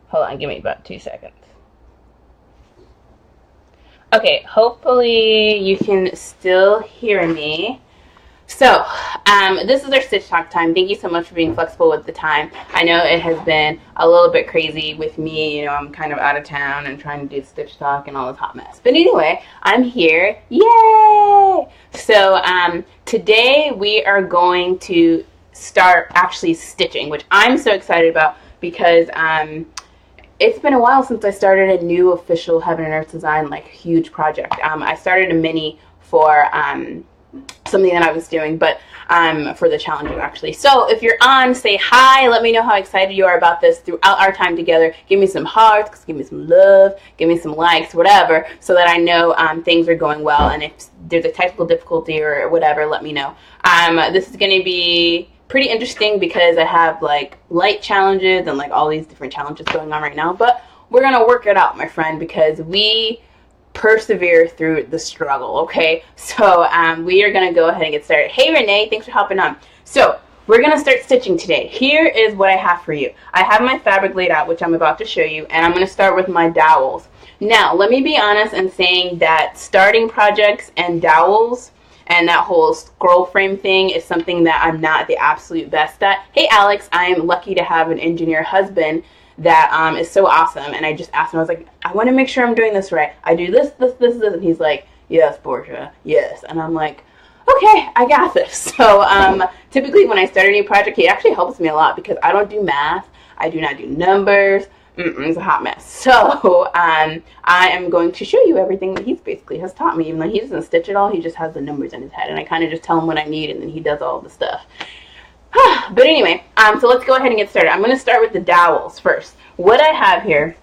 Hold on, give me about 2 seconds. Okay, hopefully you can still hear me. So, this is our Stitch Talk time. Thank you so much for being flexible with the time. I know it has been a little bit crazy with me. You know, I'm kind of out of town and trying to do Stitch Talk and all this hot mess. But anyway, I'm here. Yay! So, today we are going to start actually stitching, which I'm so excited about because it's been a while since I started a new official Heaven and Earth design, like, huge project. I started a mini for something that I was doing, but for the challenges actually. So if you're on, say hi, let me know how excited you are about this throughout our time together. Give me some hearts, give me some love, give me some likes, whatever, so that I know things are going well, and if there's a technical difficulty or whatever, let me know. This is going to be pretty interesting because I have like light challenges and like all these different challenges going on right now, but we're going to work it out, my friend, because we persevere through the struggle, okay? So we are going to go ahead and get started. Hey Renee, thanks for hopping on. So we're going to start stitching today. Here is what I have for you. I have my fabric laid out, which I'm about to show you, and I'm going to start with my dowels. Now let me be honest in saying that starting projects and dowels and that whole scroll frame thing is something that I'm not the absolute best at. Hey Alex, I am lucky to have an engineer husband that is so awesome, and I just asked him, I was like, I want to make sure I'm doing this right. I do this, and he's like, yes, Portia, yes. And I'm like, okay, I got this. So typically when I start a new project, he actually helps me a lot because I don't do math, I do not do numbers, it's a hot mess. So I am going to show you everything that he's basically has taught me, even though he doesn't stitch it all, he just has the numbers in his head, and I kind of just tell him what I need, and then he does all the stuff. But anyway, so let's go ahead and get started. I'm going to start with the dowels first. What I have here,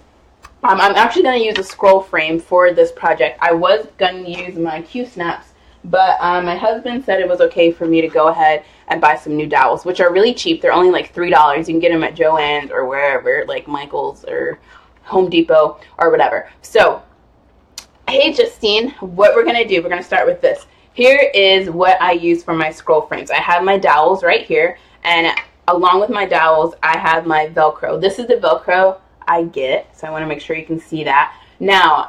I'm actually going to use a scroll frame for this project. I was going to use my Q-snaps, but my husband said it was okay for me to go ahead and buy some new dowels, which are really cheap. They're only like $3. You can get them at Joann's or wherever, like Michael's or Home Depot or whatever. So, hey Justine, what we're going to do, we're going to start with this. Here is what I use for my scroll frames. I have my dowels right here, and along with my dowels, I have my Velcro. This is the Velcro I get, so I want to make sure you can see that. Now,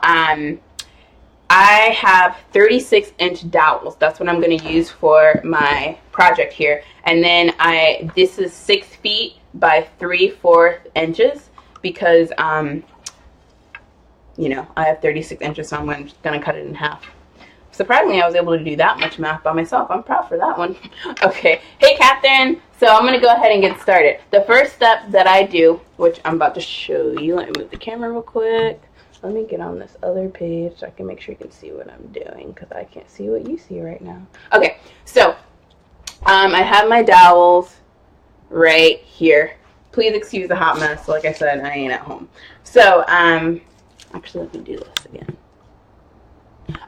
I have 36-inch dowels. That's what I'm going to use for my project here. And then this is 6 feet by 3/4 inches because, you know, I have 36 inches, so I'm going to cut it in half. Surprisingly, I was able to do that much math by myself. I'm proud for that one. Okay. Hey, Catherine. So I'm going to go ahead and get started. The first step that I do, which I'm about to show you. Let me move the camera real quick. Let me get on this other page so I can make sure you can see what I'm doing, because I can't see what you see right now. Okay. So I have my dowels right here. Please excuse the hot mess. Like I said, I ain't at home. So actually, let me do this again.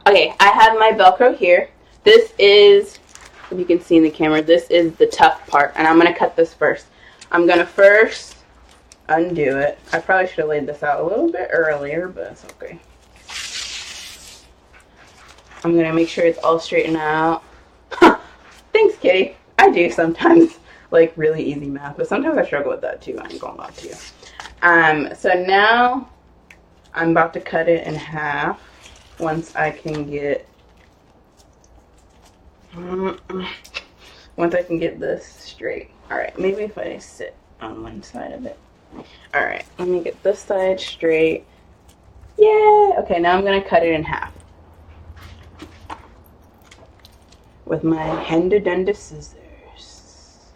Okay, I have my Velcro here. This is, if you can see in the camera, this is the tough part, and I'm going to cut this first. I'm going to first undo it. I probably should have laid this out a little bit earlier, but it's okay. I'm going to make sure it's all straightened out. Thanks, Kitty. I do sometimes like really easy math, but sometimes I struggle with that too. I ain't gonna lie to you. So now I'm about to cut it in half. Once I can get this straight. Alright, maybe if I sit on one side of it. Alright, let me get this side straight. Yay! Okay, now I'm going to cut it in half with my handy-dandy scissors.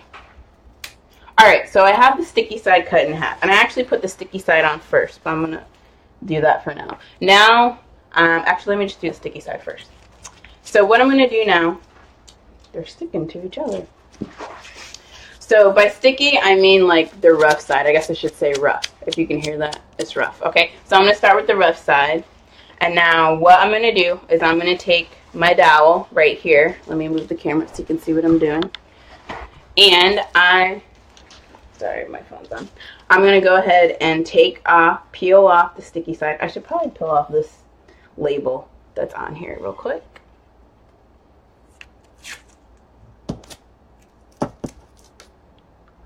Alright, so I have the sticky side cut in half. And I actually put the sticky side on first, but I'm going to do that for now. Now, actually, let me just do the sticky side first. So what I'm going to do now, they're sticking to each other. So by sticky, I mean like the rough side. I guess I should say rough. If you can hear that, it's rough. Okay, so I'm going to start with the rough side. And now what I'm going to do is I'm going to take my dowel right here. Let me move the camera so you can see what I'm doing. And sorry, my phone's on. I'm going to go ahead and peel off the sticky side. I should probably peel off this label that's on here real quick.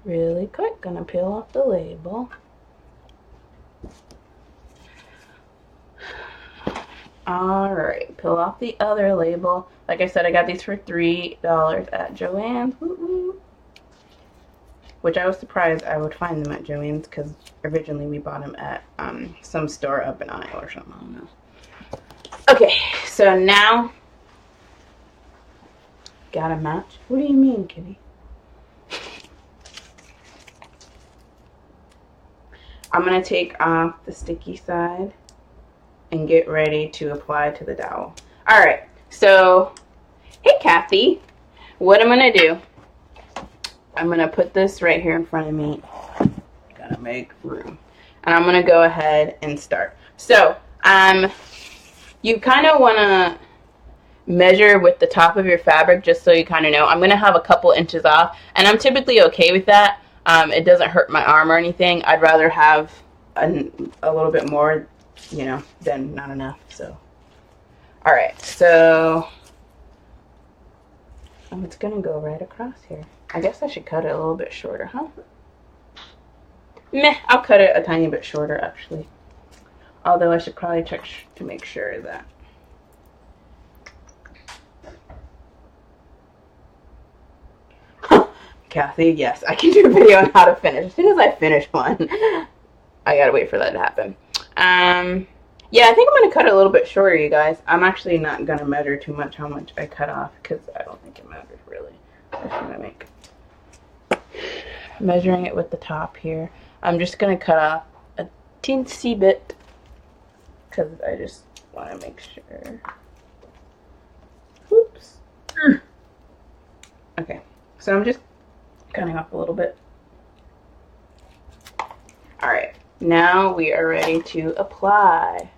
Really quick, gonna peel off the label. Alright, peel off the other label. Like I said, I got these for $3 at Joann's. Woo-woo. Which I was surprised I would find them at Joann's because originally we bought them at some store up in Iowa or something. I don't know. Okay, so now gotta match. What do you mean, kitty? I'm gonna take off the sticky side and get ready to apply to the dowel. All right, so hey Kathy, what I'm gonna do, I'm gonna put this right here in front of me. Gotta make room. And I'm gonna go ahead and start. So you kind of wanna measure with the top of your fabric just so you kind of know. I'm gonna have a couple inches off, and I'm typically okay with that. It doesn't hurt my arm or anything. I'd rather have a little bit more, you know, than not enough. So, all right. So, it's gonna go right across here. I guess I should cut it a little bit shorter, huh? Meh. I'll cut it a tiny bit shorter, actually. Although I should probably check to make sure that. Kathy, yes, I can do a video on how to finish. As soon as I finish one, I gotta wait for that to happen. Yeah, I think I'm gonna cut it a little bit shorter, you guys. I'm actually not gonna measure too much how much I cut off because I don't think it matters really. I'm just gonna make measuring it with the top here. I'm just gonna cut off a teensy bit because I just want to make sure. Oops. Okay, so I'm just cutting off a little bit. All right, now we are ready to apply.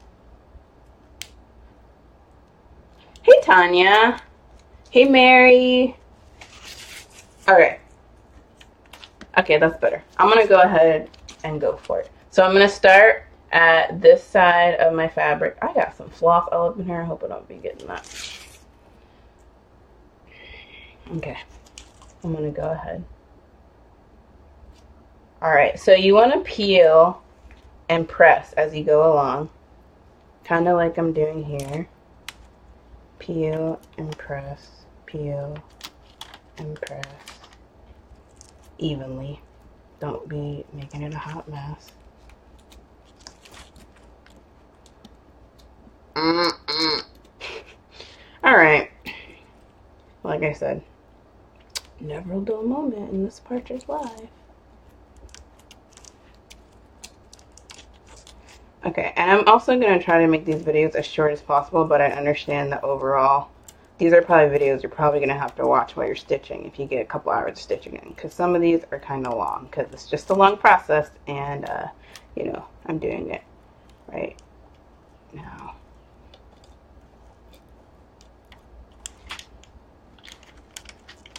Hey Tanya. Hey Mary. Okay. Okay, that's better. I'm gonna go ahead and go for it. So I'm gonna start at this side of my fabric. I got some floss all up in here. I hope I don't be getting that. Okay, I'm gonna go ahead. All right, so you want to peel and press as you go along, kind of like I'm doing here. Peel and press, peel and press evenly. Don't be making it a hot mess. All right, like I said, never a dull moment in this Partridge life. Okay, and I'm also going to try to make these videos as short as possible, but I understand that overall, these are probably videos you're probably going to have to watch while you're stitching if you get a couple hours of stitching in, because some of these are kind of long, because it's just a long process, and, you know, I'm doing it right now.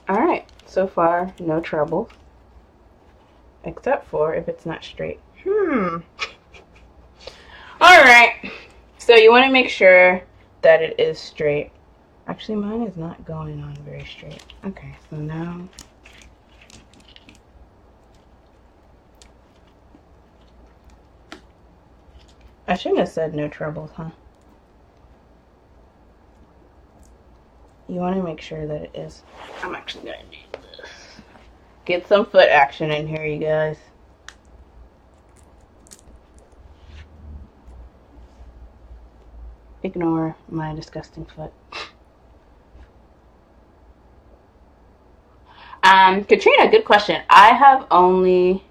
All right, so far, no trouble, except for if it's not straight. Alright, so you want to make sure that it is straight. Actually, mine is not going on very straight. Okay, so now I shouldn't have said no troubles, huh? You want to make sure that it is. I'm actually going to do this. Get some foot action in here, you guys. Ignore my disgusting foot. Katrina, good question. I have only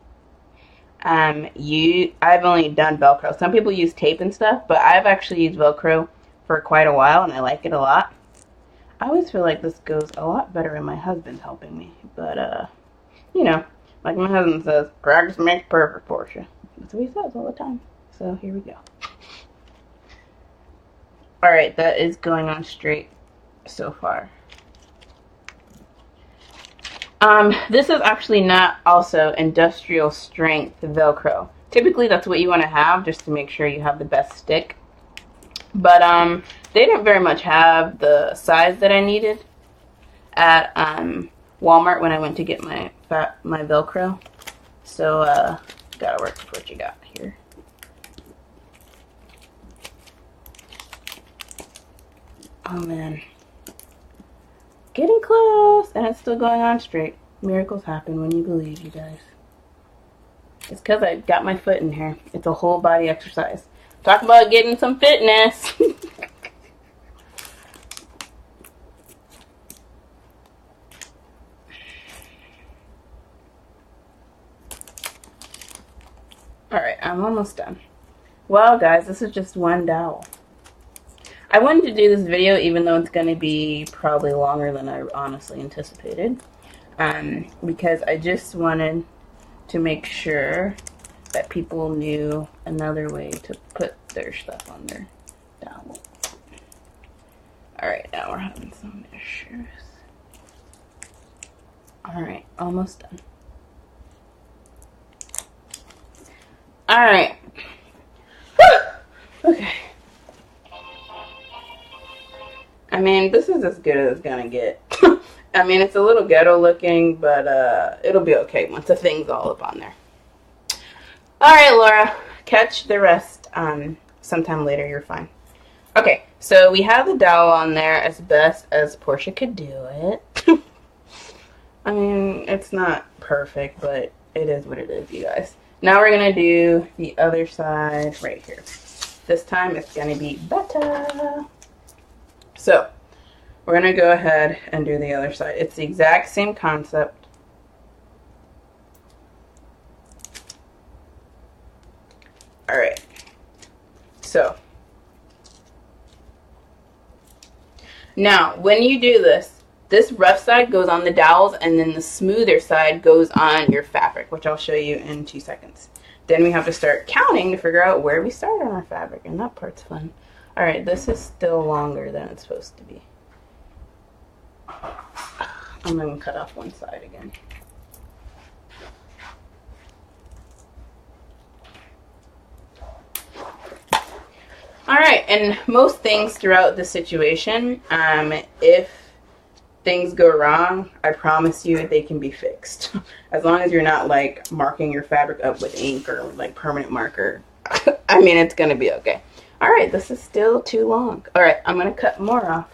I've only done Velcro. Some people use tape and stuff, but I've actually used Velcro for quite a while and I like it a lot. I always feel like this goes a lot better when my husband's helping me, but you know, like my husband says, practice makes perfect for you. That's what he says all the time. So here we go. Alright, that is going on straight so far. This is actually not also industrial strength Velcro. Typically that's what you want to have just to make sure you have the best stick. But they didn't very much have the size that I needed at Walmart when I went to get my Velcro. So gotta work with what you got here. Oh man. Getting close, and it's still going on straight. Miracles happen when you believe, you guys. It's because I got my foot in here. It's a whole body exercise. Talk about getting some fitness. Alright, I'm almost done. Well, guys, this is just one dowel. I wanted to do this video even though it's going to be probably longer than I honestly anticipated. Because I just wanted to make sure that people knew another way to put their stuff on their dowel. Alright, now we're having some issues. Alright, almost done. Alright. Okay. I mean, this is as good as it's gonna get. I mean, it's a little ghetto looking, but it'll be okay once the thing's all up on there. Alright, Laura. Catch the rest sometime later. You're fine. Okay, so we have the dowel on there as best as Portia could do it. I mean, it's not perfect, but it is what it is, you guys. Now we're going to do the other side right here. This time it's going to be better. So, we're going to go ahead and do the other side. It's the exact same concept. Alright. So, now, when you do this, this rough side goes on the dowels, and then the smoother side goes on your fabric, which I'll show you in 2 seconds. Then we have to start counting to figure out where we start on our fabric, and that part's fun. Alright, this is still longer than it's supposed to be. I'm going to cut off one side again. Alright, and most things throughout the situation, if things go wrong, I promise you they can be fixed. As long as you're not like marking your fabric up with ink or like permanent marker. I mean, it's going to be okay. Alright, this is still too long. Alright, I'm going to cut more off.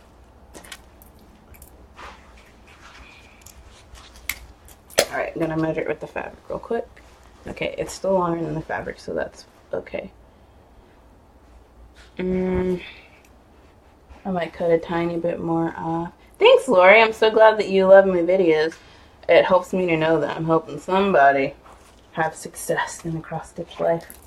Alright, I'm going to measure it with the fabric real quick. Okay, it's still longer than the fabric, so that's okay. I might cut a tiny bit more off. Thanks, Lori. I'm so glad that you love my videos. It helps me to know that I'm helping somebody have success in the cross-stitch life.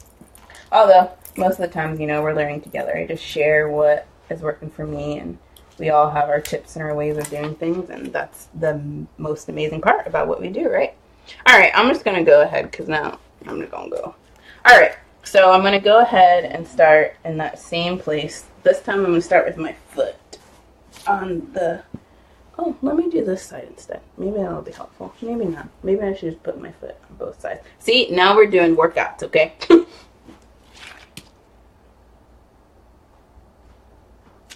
Although, most of the times, you know, we're learning together. I just share what is working for me, and we all have our tips and our ways of doing things, and that's the most amazing part about what we do, right? Alright, I'm just going to go ahead, because now I'm just going to go. Alright, so I'm going to go ahead and start in that same place. This time I'm going to start with my foot on the... Oh, let me do this side instead. Maybe that'll be helpful. Maybe not. Maybe I should just put my foot on both sides. See, now we're doing workouts, okay?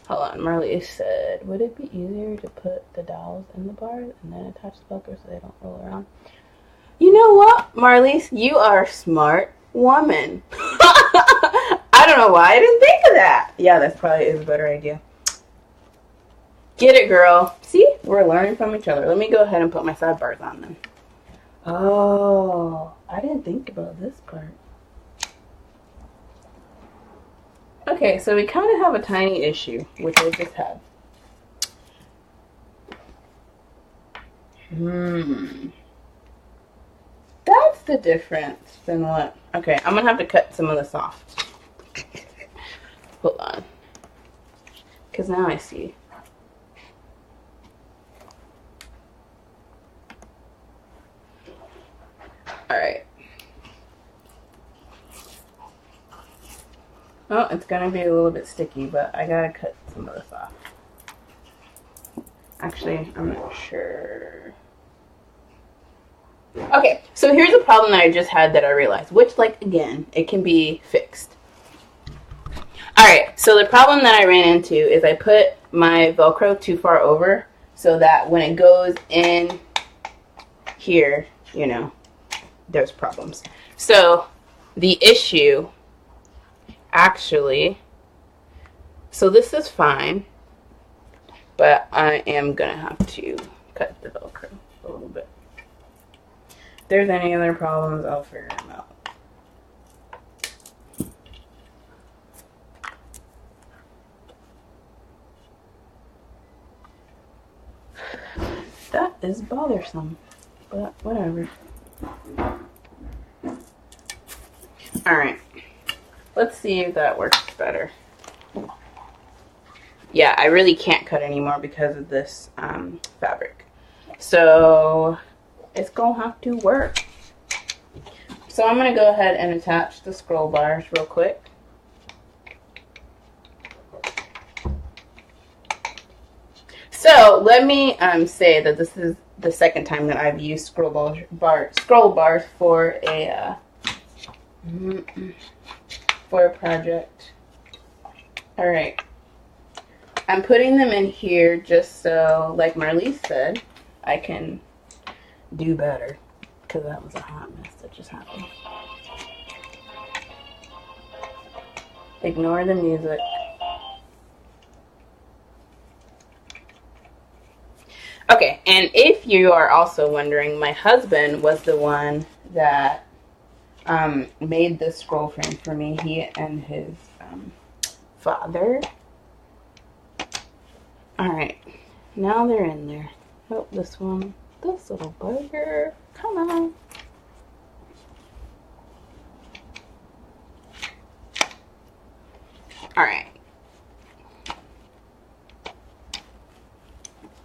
Hold on, Marley said, would it be easier to put the dowels in the bars and then attach the velcro so they don't roll around? You know what, Marley? You are a smart woman. I don't know why I didn't think of that. Yeah, that probably is a better idea. Get it, girl. See? We're learning from each other. Let me go ahead and put my sidebars on them. Oh, I didn't think about this part. Okay, so we kind of have a tiny issue, which I just had. That's the difference than what... Okay, I'm going to have to cut some of this off. Hold on. Because now I see. Alright. Oh, it's going to be a little bit sticky, but I got to cut some of this off. Actually, I'm not sure. Okay, so here's a problem that I just had that I realized, which, like, again, it can be fixed. Alright, so the problem that I ran into is I put my Velcro too far over so that when it goes in here, you know, there's problems. So the issue actually, so this is fine. but I am gonna have to cut the Velcro a little bit. If there's any other problems, I'll figure them out. That is bothersome, but whatever. Alright, let's see if that works better. Yeah, I really can't cut anymore because of this fabric. So it's gonna have to work. So I'm gonna go ahead and attach the scroll bars real quick. So let me say that this is the second time that I've used scroll bars for a project. All right, I'm putting them in here just so, like Marlise said, I can do better, because that was a hot mess that just happened. Ignore the music. Okay, and if you are also wondering, my husband was the one that made this scroll frame for me. He and his father. Alright, now they're in there. Oh, this one. This little bugger. Come on. Alright.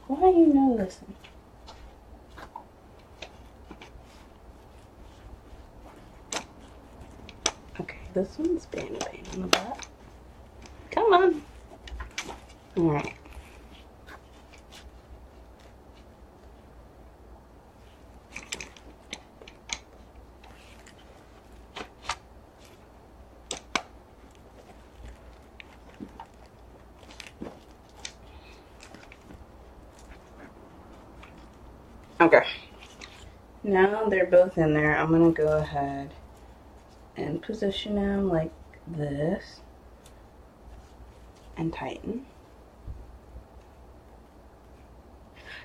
Why do you know this one? Okay, this one's bang on the back. Come on. Alright. Okay, now they're both in there. I'm gonna go ahead and position them like this and tighten.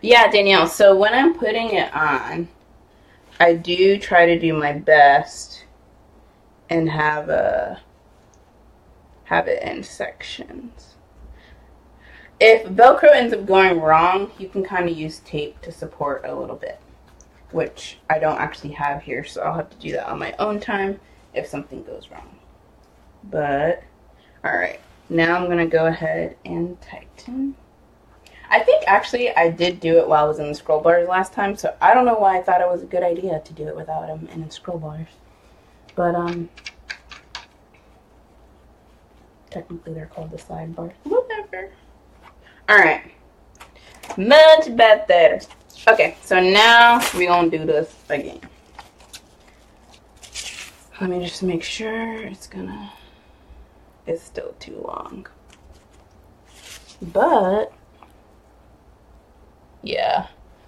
Yeah, Danielle, so when I'm putting it on, I do try to do my best and have it in sections. If Velcro ends up going wrong, you can kind of use tape to support a little bit, which I don't actually have here, so I'll have to do that on my own time if something goes wrong. But, alright, now I'm going to go ahead and tighten. I think actually I did do it while I was in the scroll bars last time, so I don't know why I thought it was a good idea to do it without them in the scroll bars. But, technically they're called the sidebars. Whatever. Alright, much better. Okay, so now we're gonna do this again. Let me just make sure it's still too long. But, yeah,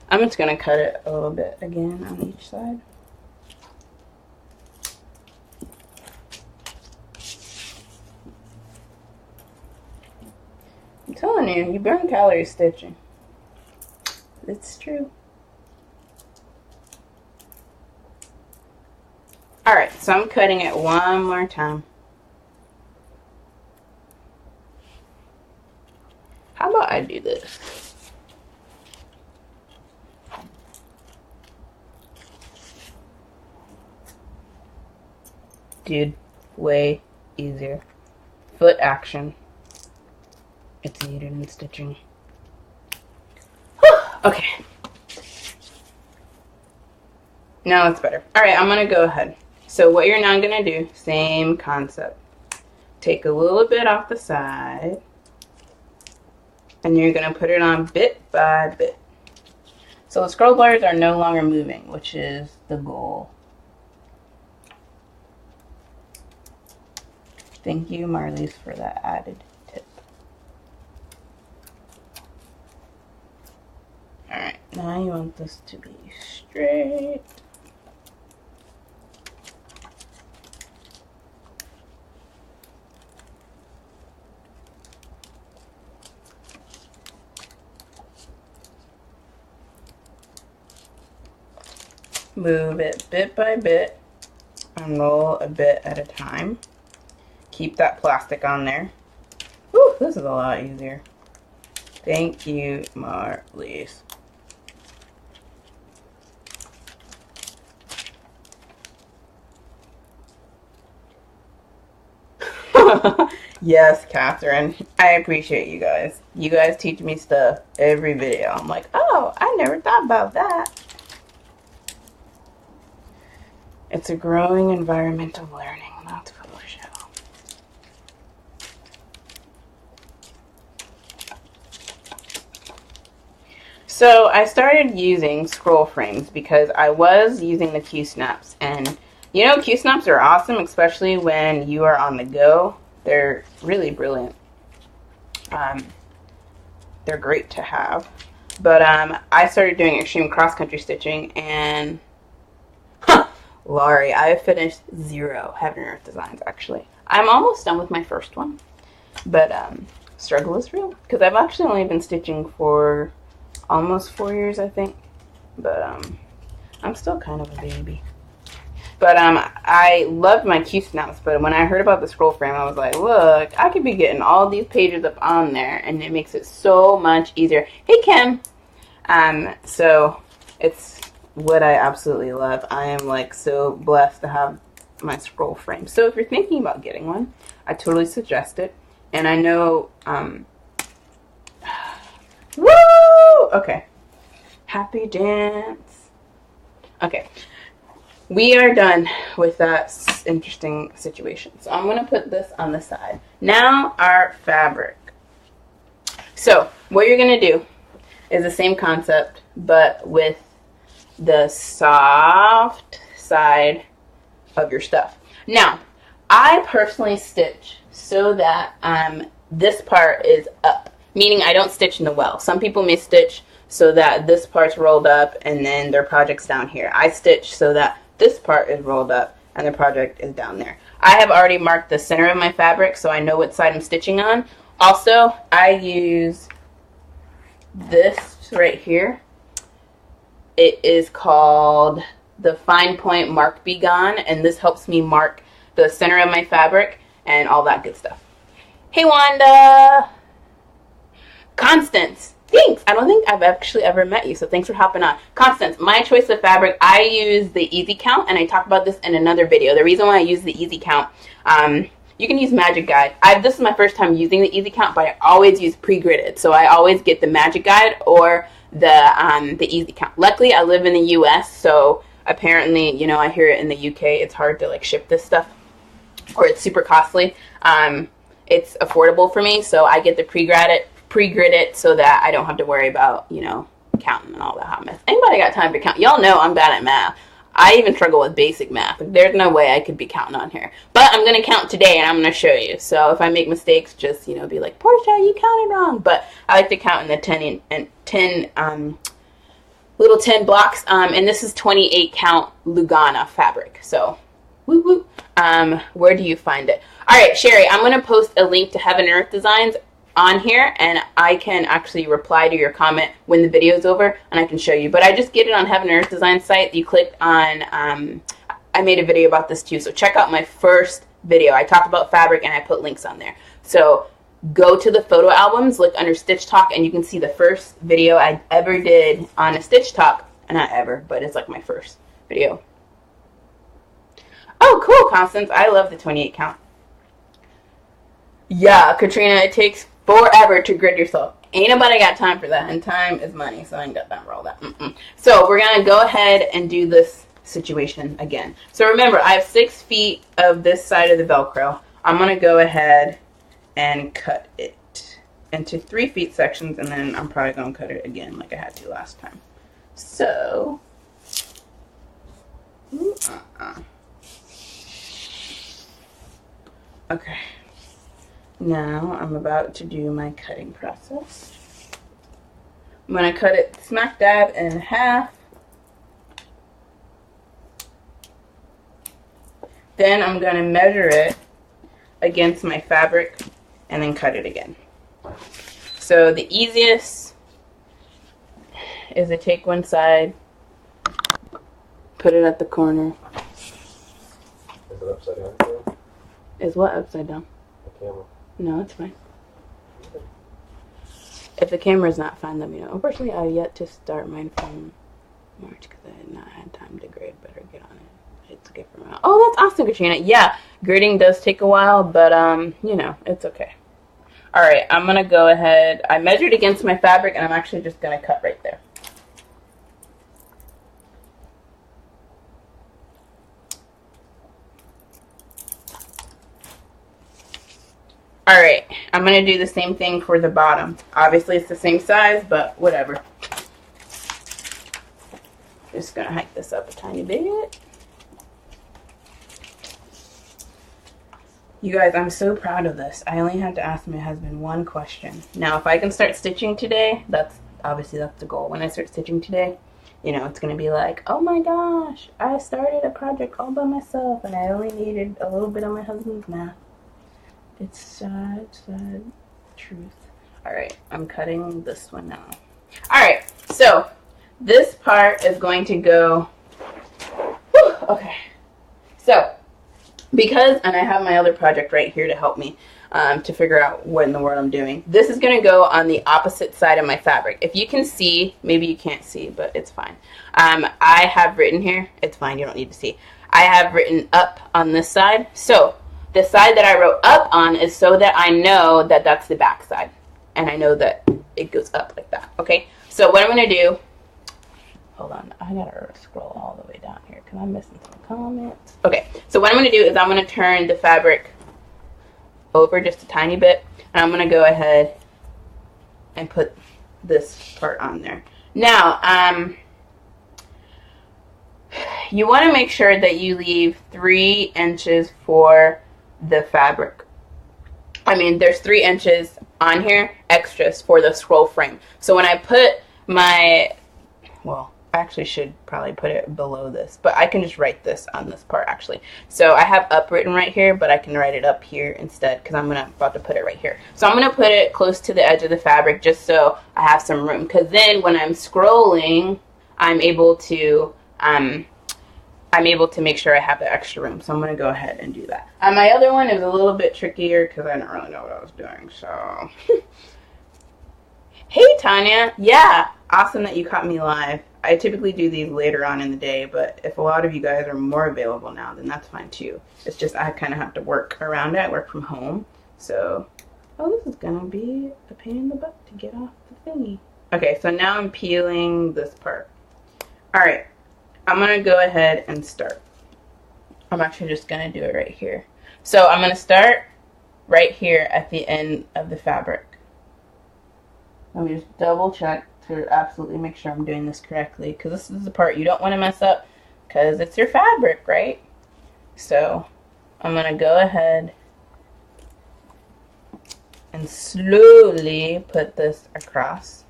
I'm just gonna cut it a little bit again on each side. I'm telling you, you burn calories stitching. It's true. Alright, so I'm cutting it one more time. How about I do this? Dude, way easier. Foot action. It's needed in stitching. Whew, okay. Now it's better. Alright, I'm going to go ahead. So what you're now going to do, same concept. Take a little bit off the side. And you're going to put it on bit by bit. So the scroll bars are no longer moving, which is the goal. Thank you, Marlise, for that added tip. Alright, now you want this to be straight. move it bit by bit and roll a bit at a time. Keep that plastic on there. Whew, this is a lot easier. Thank you, Marlies. Yes, Catherine. I appreciate you guys. You guys teach me stuff every video. I'm like, oh, I never thought about that. It's a growing environment of learning. That's for sure. So I started using scroll frames because I was using the Q-snaps, and you know, Q-snaps are awesome, especially when you are on the go. They're really brilliant. They're great to have. But I started doing extreme cross-country stitching, and Laurie, I have finished 0 Heaven and Earth designs, actually. I'm almost done with my first one, but struggle is real, because I've actually only been stitching for almost 4 years, I think. But I'm still kind of a baby. But I loved my Q-snaps, but when I heard about the scroll frame, I was like, look, I could be getting all these pages up on there, and it makes it so much easier. Hey, Kim! So it's what I absolutely love. I am, like, so blessed to have my scroll frame. So if you're thinking about getting one, I totally suggest it. And I know, woo! Okay. Happy dance. Okay. We are done with that interesting situation. So I'm going to put this on the side. Now our fabric. So what you're going to do is the same concept, but with the soft side of your stuff. Now, I personally stitch so that this part is up, meaning I don't stitch in the well. Some people may stitch so that this part's rolled up and then their project's down here. I stitch so that this part is rolled up and the project is down there. I have already marked the center of my fabric so I know what side I'm stitching on. Also, I use this right here. It is called the Fine Point Mark Be Gone, and this helps me mark the center of my fabric and all that good stuff. Hey, Wanda! Constance! Thanks! I don't think I've actually ever met you, so thanks for hopping on. Constance, my choice of fabric, I use the Easy Count, and I talk about this in another video. The reason why I use the Easy Count, you can use Magic Guide. This is my first time using the Easy Count, but I always use pre-gridded. So I always get the Magic Guide or the Easy Count. Luckily, I live in the U.S., so apparently, you know, I hear it in the U.K. It's hard to, like, ship this stuff, or it's super costly. It's affordable for me, so I get the pre-gridded so that I don't have to worry about, you know, counting and all that hot mess. Anybody got time to count? Y'all know I'm bad at math. I even struggle with basic math. There's no way I could be counting on here. But I'm going to count today, and I'm going to show you. So if I make mistakes, just, you know, be like, Portia, you counted wrong. But I like to count in the 10 little 10 blocks. And this is 28 count Lugana fabric. So, woo woo. Where do you find it? All right, Sherry, I'm going to post a link to Heaven and Earth Designs on here, and I can actually reply to your comment when the video is over, and I can show you. But I just get it on Heaven and Earth Design site. You click on, I made a video about this too, so check out my first video. I talk about fabric, and I put links on there. So go to the photo albums, look under Stitch Talk, and you can see the first video I ever did on a Stitch Talk. Not ever, but it's like my first video. Oh, cool, Constance. I love the 28 count. Yeah, Katrina, it takes forever to grid yourself. Ain't nobody got time for that, and time is money, so I ain't got time for all that. So we're going to go ahead and do this situation again. So remember, I have 6 feet of this side of the Velcro. I'm going to go ahead and cut it into 3 feet sections, and then I'm probably going to cut it again like I had to last time. So, okay. Now I'm about to do my cutting process. I'm going to cut it smack dab in half. Then I'm going to measure it against my fabric and then cut it again. So the easiest is to take one side, Put it at the corner. Is it upside down? Is what upside down? The camera. No, it's fine. If the camera's not fine, let me know. Unfortunately, I have yet to start mine from March because I had not had time to grade. Better get on it. It's a gift from out. Oh, that's awesome, Katrina. Yeah, grading does take a while, but you know, it's okay. All right, I'm gonna go ahead. I measured against my fabric, and I'm actually just gonna cut right there. All right, I'm gonna do the same thing for the bottom. Obviously, it's the same size, but whatever. Just gonna hike this up a tiny bit. You guys, I'm so proud of this. I only had to ask my husband one question. Now, if I can start stitching today, that's the goal. When I start stitching today, you know, it's gonna be like, oh my gosh, I started a project all by myself, and I only needed a little bit of my husband's math. It's sad, sad truth. All right, I'm cutting this one now. All right, so this part is going to go, whew, okay. So, because, and I have my other project right here to help me to figure out what in the world I'm doing. This is gonna go on the opposite side of my fabric. If you can see, maybe you can't see, but it's fine. I have written here, it's fine, you don't need to see. I have written up on this side. So, the side that I wrote up on is so that I know that that's the back side. And I know that it goes up like that, okay? So what I'm gonna do, hold on, I gotta scroll all the way down here because I'm missing some comments. Okay, so what I'm gonna do is I'm gonna turn the fabric over just a tiny bit, and I'm gonna go ahead and put this part on there. Now, you wanna make sure that you leave 3 inches for the fabric. I mean, there's 3 inches on here extras for the scroll frame. So when I put my, well, I actually should probably put it below this, but I can just write this on this part actually. So I have up written right here, but I can write it up here instead because I'm about to put it right here. So I'm gonna put it close to the edge of the fabric just so I have some room, because then when I'm scrolling, I'm able to make sure I have the extra room. So I'm going to go ahead and do that. My other one is a little bit trickier because I didn't really know what I was doing. So, hey, Tanya. Yeah, awesome that you caught me live. I typically do these later on in the day, but if a lot of you guys are more available now, then that's fine too. It's just I kind of have to work around it. I work from home. So, oh, this is going to be a pain in the butt to get off the thingy. Okay, so now I'm peeling this part. All right. I'm going to go ahead and start. I'm actually just going to do it right here. So I'm going to start right here at the end of the fabric. Let me just double check to absolutely make sure I'm doing this correctly, because this is the part you don't want to mess up because it's your fabric, right? So I'm going to go ahead and slowly put this across.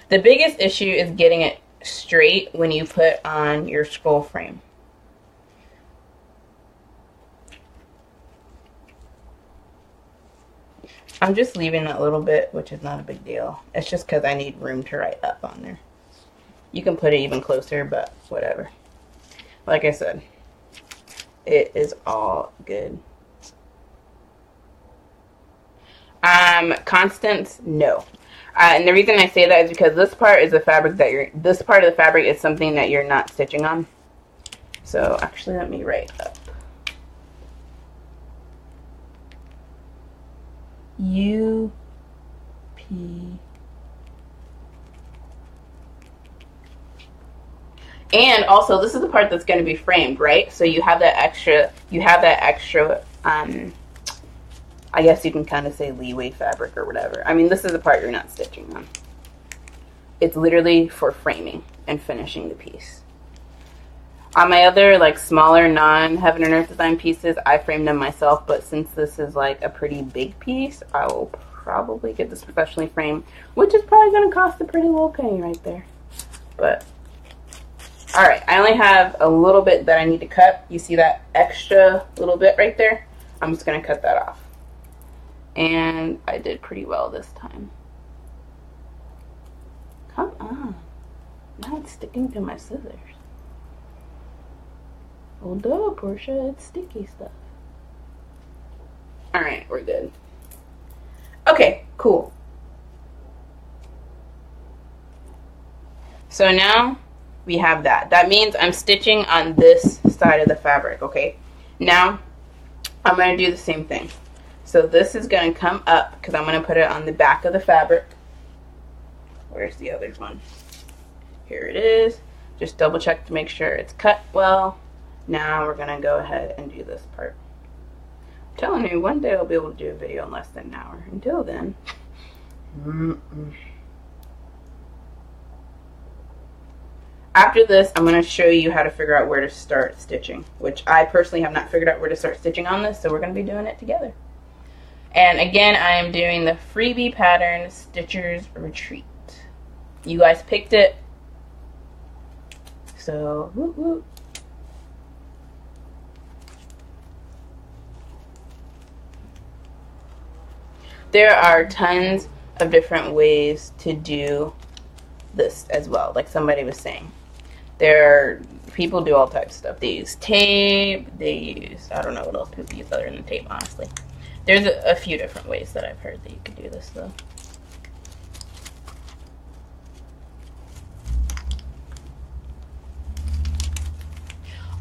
The biggest issue is getting it straight when you put on your scroll frame. I'm just leaving that little bit, which is not a big deal. It's just because I need room to write up on there. You can put it even closer, but whatever. Like I said, it is all good. Constants, no. And the reason I say that is because this part is the fabric that this part of the fabric is something that you're not stitching on. So actually, let me write up. U, P. And also, this is the part that's going to be framed, right? So you have that extra, I guess you can kind of say leeway fabric or whatever. I mean, this is the part you're not stitching on. It's literally for framing and finishing the piece. On my other, like, smaller non-Heaven and Earth design pieces, I framed them myself, but since this is, like, a pretty big piece, I will probably get this professionally framed, which is probably going to cost a pretty little penny right there. But, alright, I only have a little bit that I need to cut. You see that extra little bit right there? I'm just going to cut that off. And I did pretty well this time. Come on. Now it's sticking to my scissors. Oh, duh, Portia, it's sticky stuff. Alright, we're good. Okay, cool. So now we have that. That means I'm stitching on this side of the fabric, okay? Now, I'm going to do the same thing. So this is going to come up because I'm going to put it on the back of the fabric. Where's the other one? Here it is. Just double check to make sure it's cut well. Now we're going to go ahead and do this part. I'm telling you, one day I'll be able to do a video in less than an hour. Until then. After this, I'm going to show you how to figure out where to start stitching, which I personally have not figured out where to start stitching on this, so we're going to be doing it together. And again, I am doing the freebie pattern, Stitcher's Retreat. You guys picked it, so whoop whoop. There are tons of different ways to do this as well, like somebody was saying. People do all types of stuff. They use tape, they use, I don't know what else people use other than tape, honestly. There's a few different ways that I've heard that you could do this, though.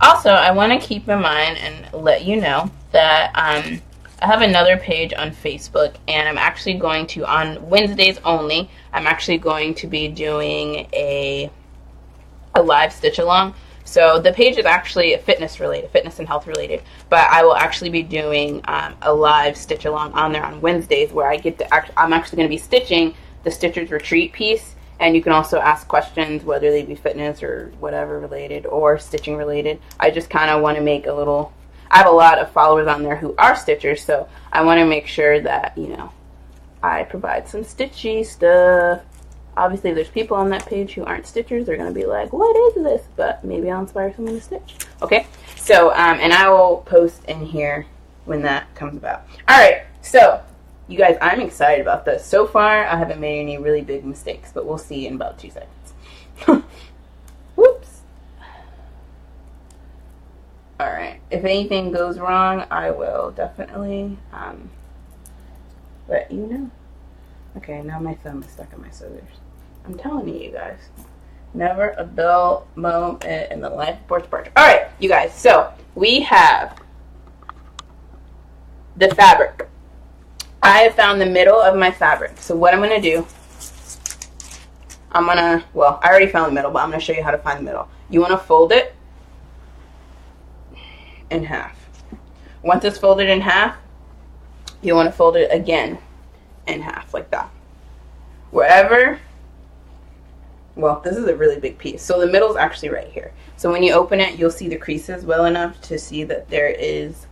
Also, I want to keep in mind and let you know that I have another page on Facebook, and I'm actually going to, on Wednesdays only, I'm actually going to be doing a live stitch along. So the page is actually fitness and health related, but I will actually be doing a live stitch along on there on Wednesdays where I get to I'm actually going to be stitching the Stitcher's Retreat piece, and you can also ask questions, whether they be fitness or whatever related or stitching related. I just kind of want to make I have a lot of followers on there who are stitchers, so I want to make sure that, you know, I provide some stitchy stuff. Obviously, if there's people on that page who aren't stitchers, they're going to be like, what is this? But maybe I'll inspire someone to stitch. Okay? So, and I will post in here when that comes about. Alright, so, you guys, I'm excited about this. So far, I haven't made any really big mistakes, but we'll see in about 2 seconds. Whoops. Alright, if anything goes wrong, I will definitely let you know. Okay, now my thumb is stuck in my scissors. I'm telling you guys. Never a dull moment in the life of Portia Parcher. Alright, you guys, so we have the fabric. I have found the middle of my fabric. So what I'm going to do, I already found the middle, but I'm going to show you how to find the middle. You want to fold it in half. Once it's folded in half, you want to fold it again in half, like that. Wherever, well, this is a really big piece. So the middle is actually right here. So when you open it, you'll see the creases well enough to see that there is,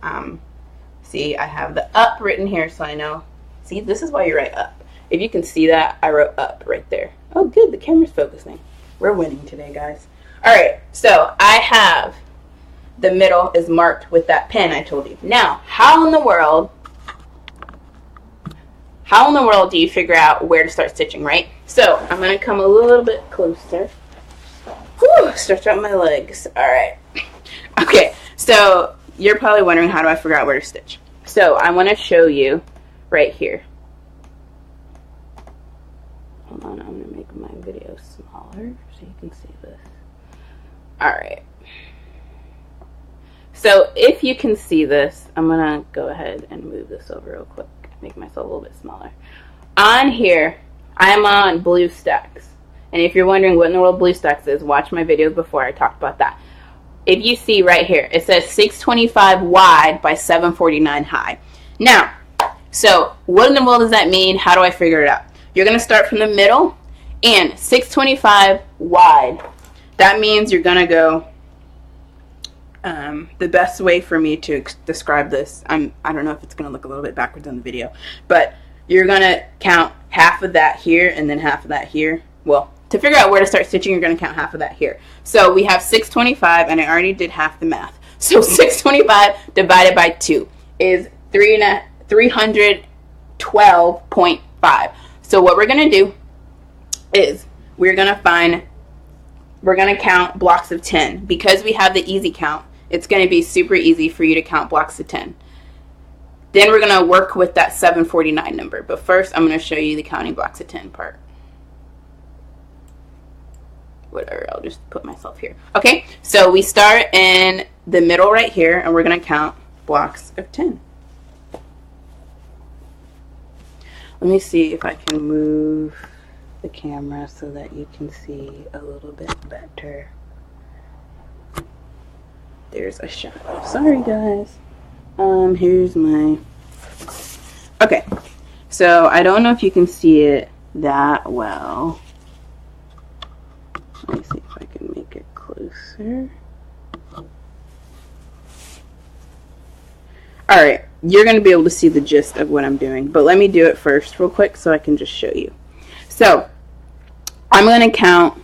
see, I have the up written here, so I know. See, this is why you write up. If you can see that, I wrote up right there. Oh, good, the camera's focusing. We're winning today, guys. All right, so I have the middle is marked with that pen I told you. Now, how in the world do you figure out where to start stitching, right? So I'm going to come a little bit closer. Whew, stretch out my legs. All right. Okay, so you're probably wondering, how do I figure out where to stitch? So I want to show you right here. Hold on, I'm going to make my video smaller so you can see this. All right. So if you can see this, I'm going to go ahead and move this over real quick. Make myself a little bit smaller. On here, I'm on BlueStacks. And if you're wondering what in the world BlueStacks is, watch my videos before I talked about that. If you see right here, it says 625 wide by 749 high. Now, so what in the world does that mean? How do I figure it out? You're going to start from the middle, and 625 wide. That means you're going to go, the best way for me to describe this, I don't know if it's going to look a little bit backwards on the video, but you're going to count half of that here and then half of that here. Well, to figure out where to start stitching, you're going to count half of that here. So we have 625, and I already did half the math. So 625 divided by 2 is 312.5. So what we're going to do is we're going to find we're going to count blocks of 10. Because we have the easy count, it's going to be super easy for you to count blocks of 10. Then we're going to work with that 749 number. But first, I'm going to show you the counting blocks of 10 part. Whatever, I'll just put myself here. Okay, so we start in the middle right here, and we're going to count blocks of 10. Let me see if I can move the camera so that you can see a little bit better. There's a shadow. Sorry, guys. Here's my... Okay, so I don't know if you can see it that well. Let me see if I can make it closer. Alright, you're going to be able to see the gist of what I'm doing. But let me do it first real quick so I can just show you. So, I'm going to count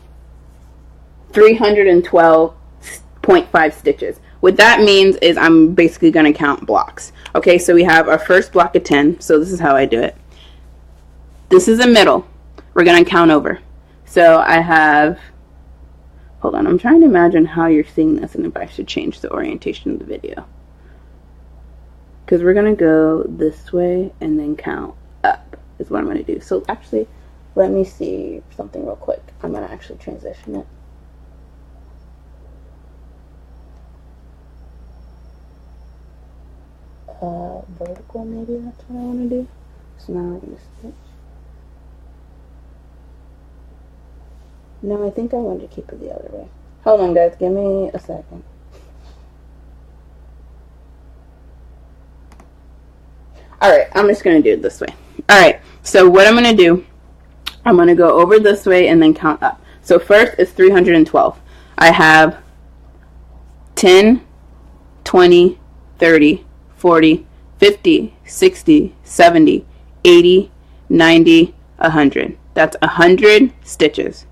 312.5 stitches. What that means is I'm basically going to count blocks. Okay, so we have our first block of 10. So this is how I do it. This is the middle. We're going to count over. So I have... Hold on, I'm trying to imagine how you're seeing this and if I should change the orientation of the video. Because we're going to go this way and then count up is what I'm going to do. So actually, let me see something real quick. I'm going to actually transition it. Vertical, maybe that's what I want to do. So now I'm going to stitch. No, I think I want to keep it the other way. Hold on, guys. Give me a second. Alright, I'm just going to do it this way. Alright, so what I'm going to do, I'm going to go over this way and then count up. So first is 312. I have 10, 20, 30, 40, 50, 60, 70, 80, 90, 100. That's 100 stitches.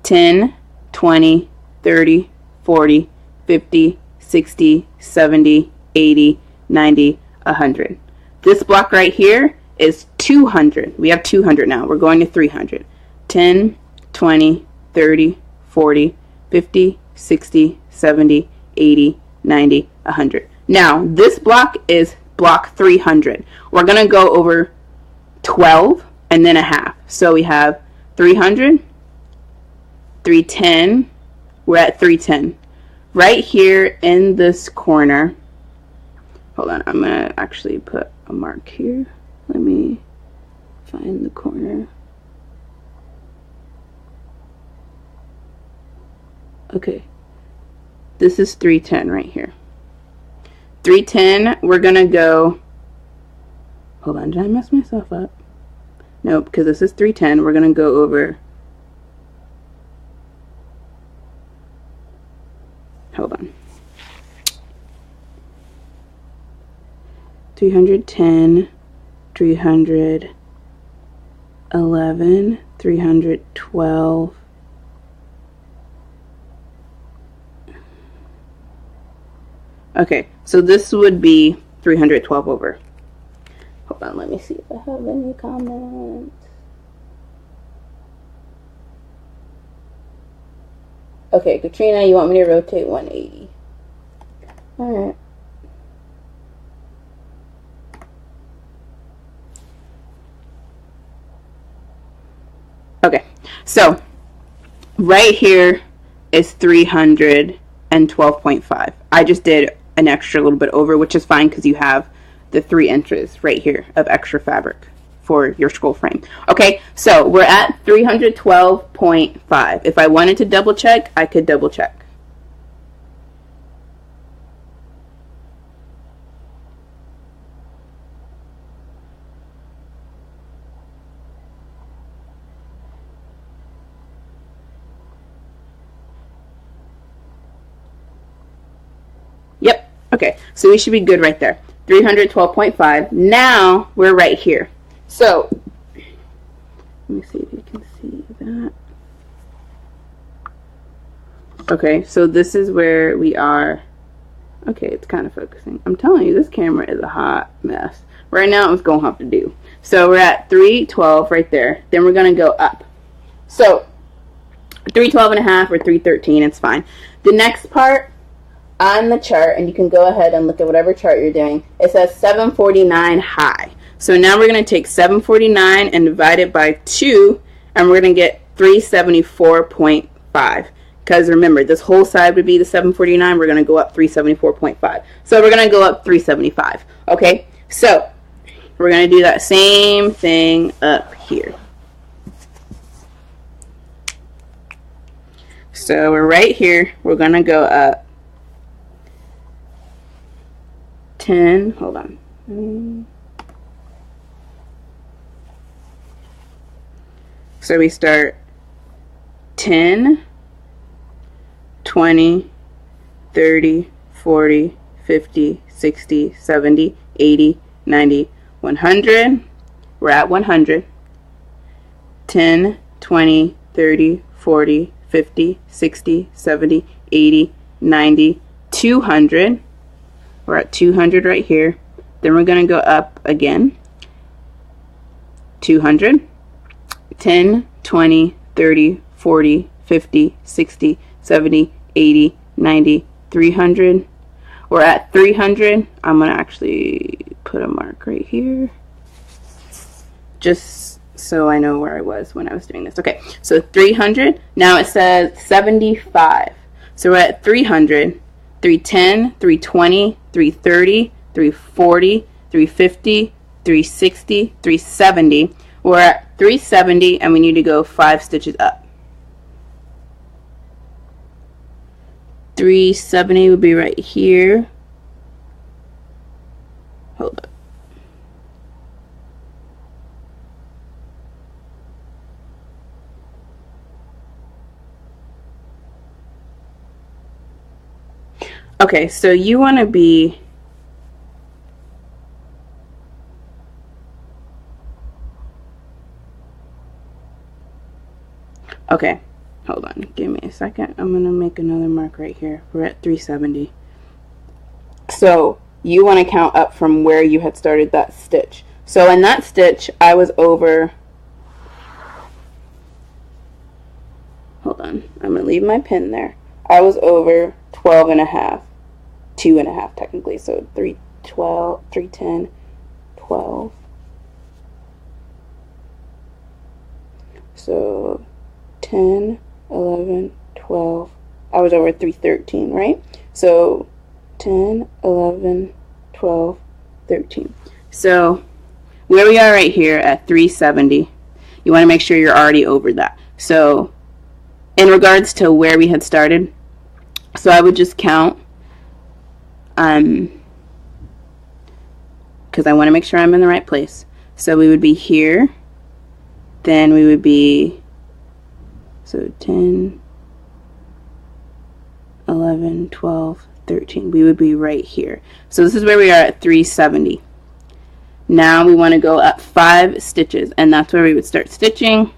10, 20, 30, 40, 50, 60, 70, 80, 90, 100. This block right here is 200. We have 200 now. We're going to 300. 10, 20, 30, 40, 50, 60, 70, 80, 90, 100. Now, this block is block 300. We're going to go over 12 and then a half. So we have 300, 310. We're at 310. Right here in this corner. Hold on, I'm going to actually put a mark here. Let me find the corner. Okay. This is 310 right here. 310, we're going to go... Hold on, did I mess myself up? Nope, because this is 310. We're going to go over... Hold on. 310, 311, 312. Okay, so this would be 312 over. Hold on, let me see if I have any comments. Okay, Katrina, you want me to rotate 180? Alright. Okay, so right here is 312.5. I just did an extra little bit over, which is fine because you have the 3 inches right here of extra fabric for your scroll frame. Okay, so we're at 312.5. If I wanted to double check, I could double check. Yep, okay, so we should be good right there. 312.5. Now we're right here. So, let me see if you can see that. Okay, so this is where we are. Okay, it's kind of focusing. I'm telling you, this camera is a hot mess. Right now, it's going to have to do. So, we're at 312 right there. Then we're going to go up. So, 312 and a half or 313, it's fine. The next part on the chart, and you can go ahead and look at whatever chart you're doing, it says 749 high. So now we're going to take 749 and divide it by 2, and we're going to get 374.5. Because remember, this whole side would be the 749. We're going to go up 374.5. So we're going to go up 375. Okay, so we're going to do that same thing up here. So we're right here. We're going to go up 10. Hold on. So we start 10, 20, 30, 40, 50, 60, 70, 80, 90, 100. We're at 100. 10, 20, 30, 40, 50, 60, 70, 80, 90, 200. We're at 200 right here. Then we're going to go up again. 200. 10, 20, 30, 40, 50, 60, 70, 80, 90, 300. We're at 300. I'm going to actually put a mark right here, just so I know where I was when I was doing this. Okay, so 300. Now it says 75. So we're at 300, 310, 320, 330, 340, 350, 360, 370. We're at 370, and we need to go 5 stitches up. 370 would be right here. Hold up. Okay, so you want to be okay, hold on, give me a second. I'm gonna make another mark right here. We're at 370. So you want to count up from where you had started that stitch. So in that stitch, I was over, hold on, I'm gonna leave my pin there. I was over 12 and a half, 2 and a half technically, so 312, 310, 12. So 10, 11, 12. I was over 313, right? So 10, 11, 12, 13. So where we are right here at 370, you want to make sure you're already over that. So in regards to where we had started, so I would just count, because I want to make sure I'm in the right place. So we would be here, then we would be, so 10, 11, 12, 13. We would be right here. So this is where we are at 370. Now we want to go up 5 stitches, and that's where we would start stitching.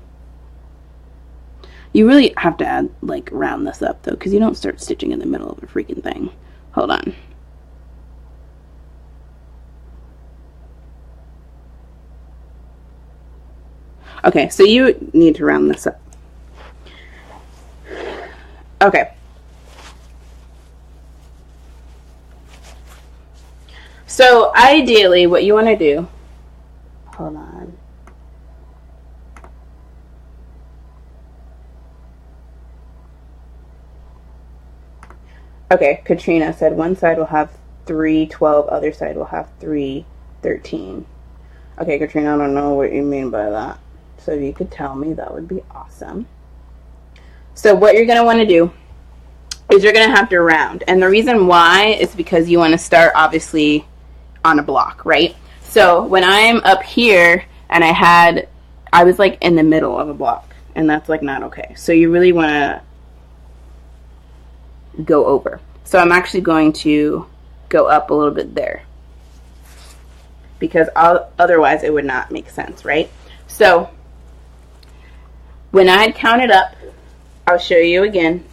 You really have to add, like, round this up though, because you don't start stitching in the middle of a freaking thing. Hold on. Okay, so you need to round this up. Okay. So ideally what you want to do, hold on. Okay, Katrina said one side will have 312, other side will have 313. Okay, Katrina, I don't know what you mean by that. So if you could tell me, that would be awesome. So what you're going to want to do is you're going to have to round. And the reason why is because you want to start, obviously, on a block, right? So when I'm up here and I was like in the middle of a block, and that's like not okay. So you really want to go over. So I'm actually going to go up a little bit there, because otherwise it would not make sense, right? So when I had counted up, I'll show you again.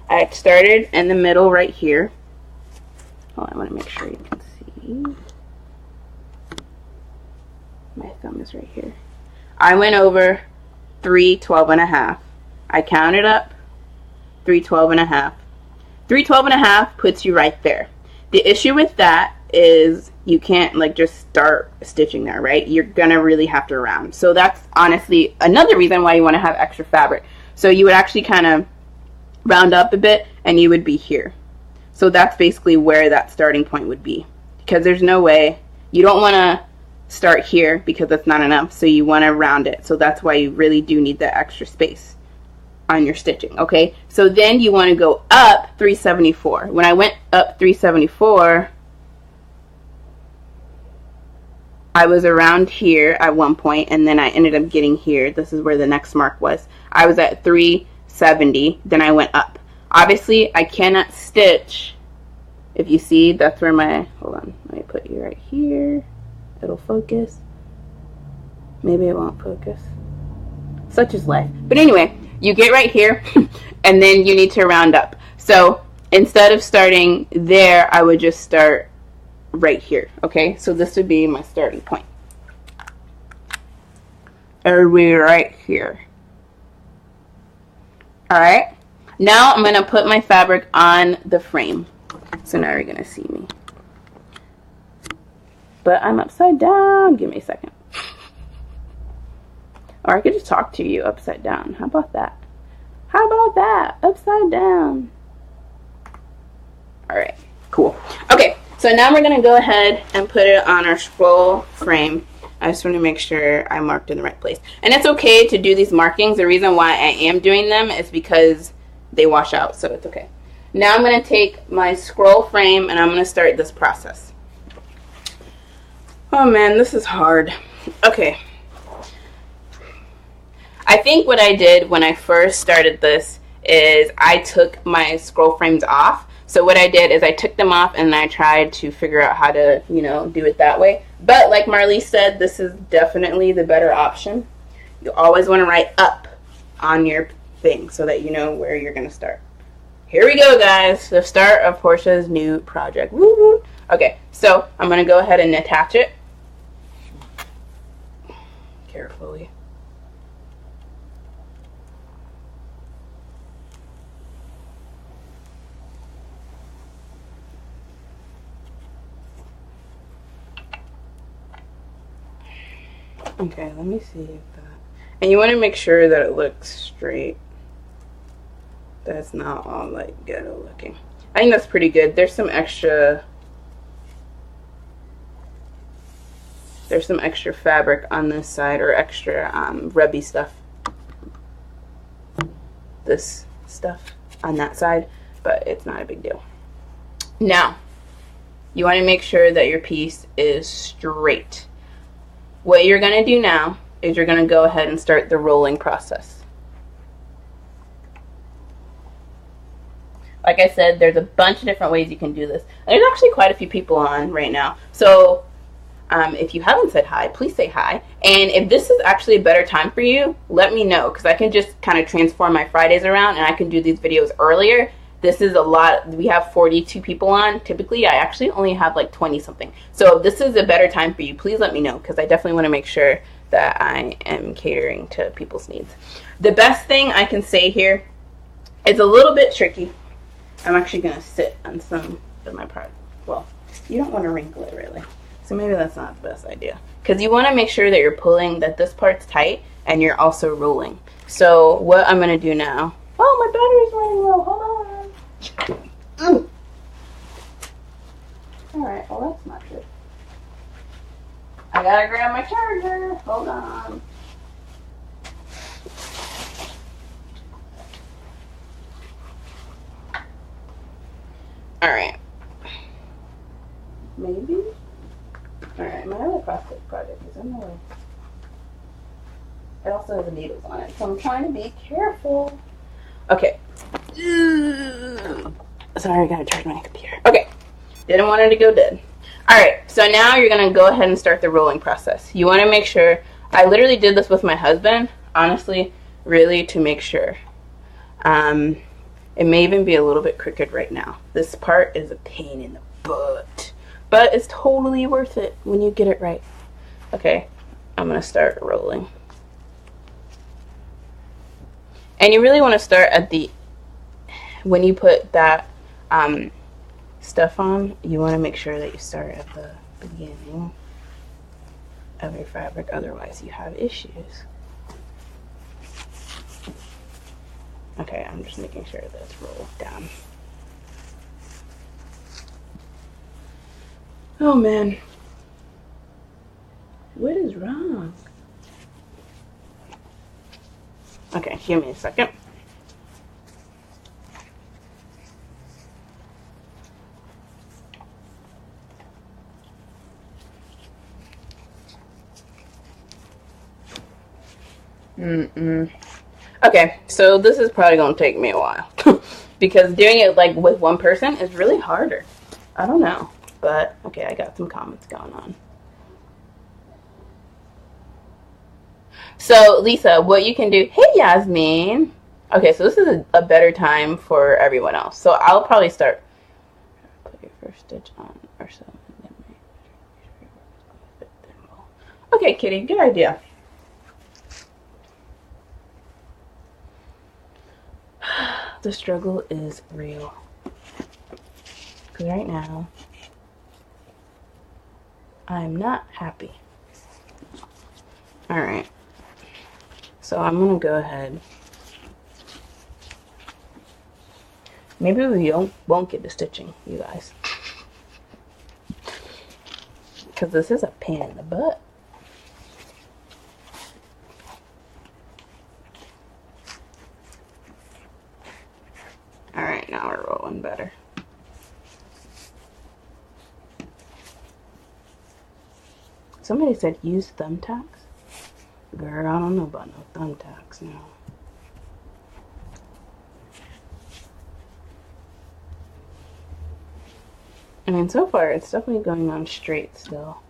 I started in the middle right here. Oh, I want to make sure you can see. My thumb is right here. I went over 312 and a half. I counted up 312 and a half. 312 and a half puts you right there. The issue with that is you can't like just start stitching there, right? You're gonna really have to round. So that's honestly another reason why you want to have extra fabric. So you would actually kind of round up a bit and you would be here. So that's basically where that starting point would be, because there's no way, you don't want to start here because that's not enough, so you want to round it. So that's why you really do need that extra space on your stitching. Okay, so then you want to go up 374. When I went up 374, I was around here at one point, and then I ended up getting here. This is where the next mark was. I was at 370, then I went up. Obviously, I cannot stitch. If you see, that's where my, hold on, let me put you right here. It'll focus. Maybe it won't focus. Such is life. But anyway, you get right here, and then you need to round up. So instead of starting there, I would just start right here. Okay, so this would be my starting point. Are we right here? All right. Now I'm going to put my fabric on the frame. So now you're going to see me. But I'm upside down. Give me a second. Or I could just talk to you upside down. How about that? How about that? Upside down. All right. Cool. Okay. So now we're going to go ahead and put it on our scroll frame. I just want to make sure I marked in the right place. And it's okay to do these markings. The reason why I am doing them is because they wash out, so it's okay. Now I'm going to take my scroll frame and I'm going to start this process. Oh man, this is hard. Okay. I think what I did when I first started this is I took my scroll frames off. So what I did is I took them off and I tried to figure out how to, you know, do it that way. But like Marlise said, this is definitely the better option. You always want to write up on your thing so that you know where you're going to start. Here we go, guys. The start of Portia's new project. Woo woo. Okay, so I'm going to go ahead and attach it. Carefully. Okay, let me see if that... And you want to make sure that it looks straight. That's not all like ghetto looking. I think that's pretty good. There's some extra fabric on this side, or extra rubby stuff. This stuff on that side, but it's not a big deal. Now, you want to make sure that your piece is straight. What you're going to do now is you're going to go ahead and start the rolling process. Like I said, there's a bunch of different ways you can do this. There's actually quite a few people on right now. So if you haven't said hi, please say hi. And if this is actually a better time for you, let me know, because I can just kind of transform my Fridays around and I can do these videos earlier. This is a lot. We have 42 people on. Typically, I actually only have like 20 something. So if this is a better time for you, please let me know, because I definitely want to make sure that I am catering to people's needs. The best thing I can say here is a little bit tricky. I'm actually going to sit on some of my part. Well, you don't want to wrinkle it really. So maybe that's not the best idea. Because you want to make sure that you're pulling, that this part's tight, and you're also rolling. So what I'm going to do now... Oh, my battery's running low. Hold on. Alright, well that's not good. I gotta grab my charger. Hold on. Alright. Maybe? Alright, my other plastic project is in the way. It also has needles on it, so I'm trying to be careful. Okay. Sorry, I gotta charge my computer. Okay. Didn't want it to go dead. Alright, so now you're gonna go ahead and start the rolling process. You wanna make sure, I literally did this with my husband, honestly, really to make sure. It may even be a little bit crooked right now. This part is a pain in the butt, but it's totally worth it when you get it right. Okay, I'm gonna start rolling. And you really want to start at the, when you put that stuff on, you want to make sure that you start at the beginning of your fabric, otherwise you have issues. Okay, I'm just making sure that's rolled down. Oh man, what is wrong? Okay, give me a second. Okay, so this is probably gonna take me a while because doing it like with one person is really harder. I don't know, but okay, I got some comments going on. So Lisa, what you can do? Hey Yasmin. Okay, so this is a better time for everyone else. So I'll probably start. Put your first stitch on or so. Okay, Kitty, good idea. The struggle is real. Because right now, I'm not happy. Alright. So I'm going to go ahead. Maybe we won't get to stitching, you guys. Because this is a pain in the butt. Alright, now we're rolling better. Somebody said use thumbtacks. Girl, I don't know about no thumbtacks now. I mean, so far it's definitely going on straight still.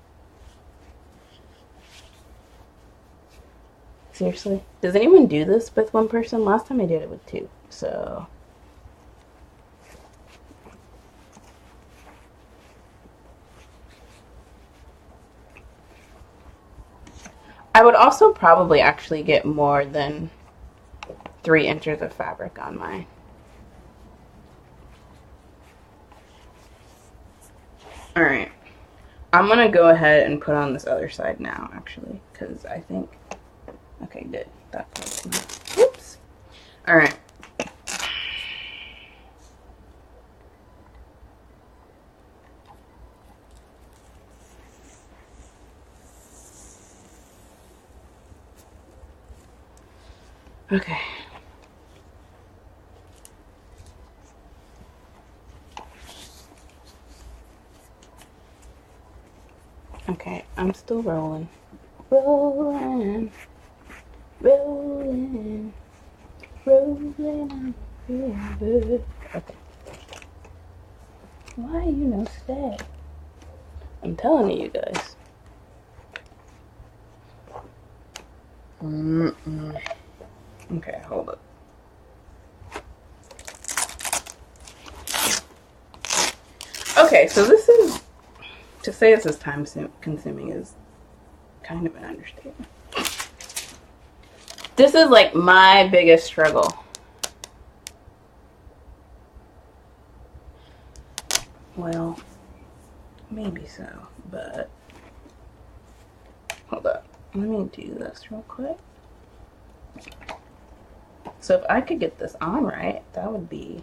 Seriously? Does anyone do this with one person? Last time I did it with two, so... I would also probably actually get more than 3 inches of fabric on mine. Alright. I'm going to go ahead and put on this other side now, actually, because I think... Okay, good. That part's nice. Oops. Alright. Okay. Okay, I'm still rolling. Rolling. Rolling. Rolling. River. Okay. Why you no stay? I'm telling you guys. Okay, hold up. Okay, so this is, to say this is time consuming is kind of an understatement. This is like my biggest struggle. Well, maybe so, but hold up. Let me do this real quick. So if I could get this on right, that would be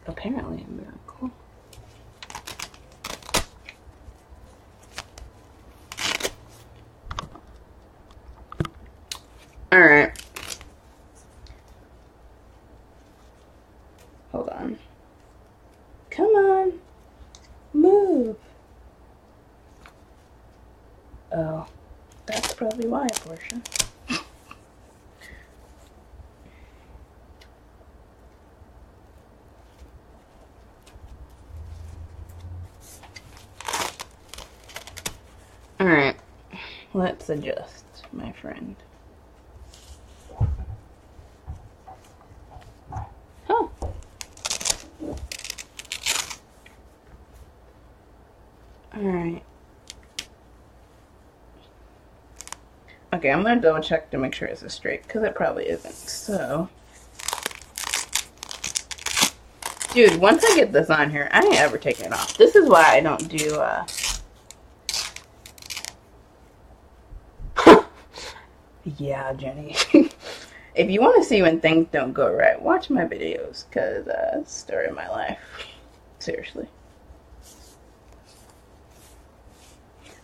apparently a miracle. Alright. Hold on. Come on. Move. Oh, that's probably why, Portia. Alright. Let's adjust, my friend. Huh. Alright. Okay, I'm going to double check to make sure it's straight, because it probably isn't. So, dude, once I get this on here, I ain't ever taking it off. This is why I don't do, yeah, Jenny. If you want to see when things don't go right, watch my videos, because it's the story of my life. Seriously.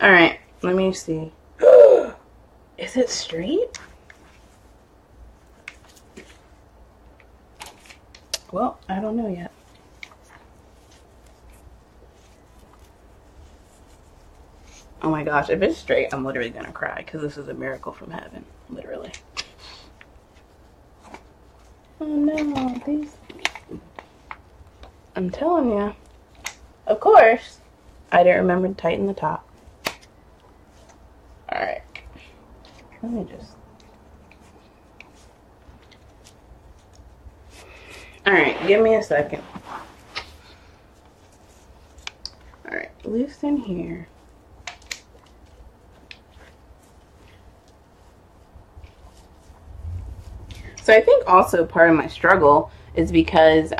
Alright, let me see. Is it straight? Well, I don't know yet. Oh my gosh, if it's straight, I'm literally gonna cry, because this is a miracle from heaven. Literally. Oh no, these... I'm telling you. Of course, I didn't remember to tighten the top. Alright. Let me just... Alright, give me a second. Alright, loosen here. So I think also part of my struggle is because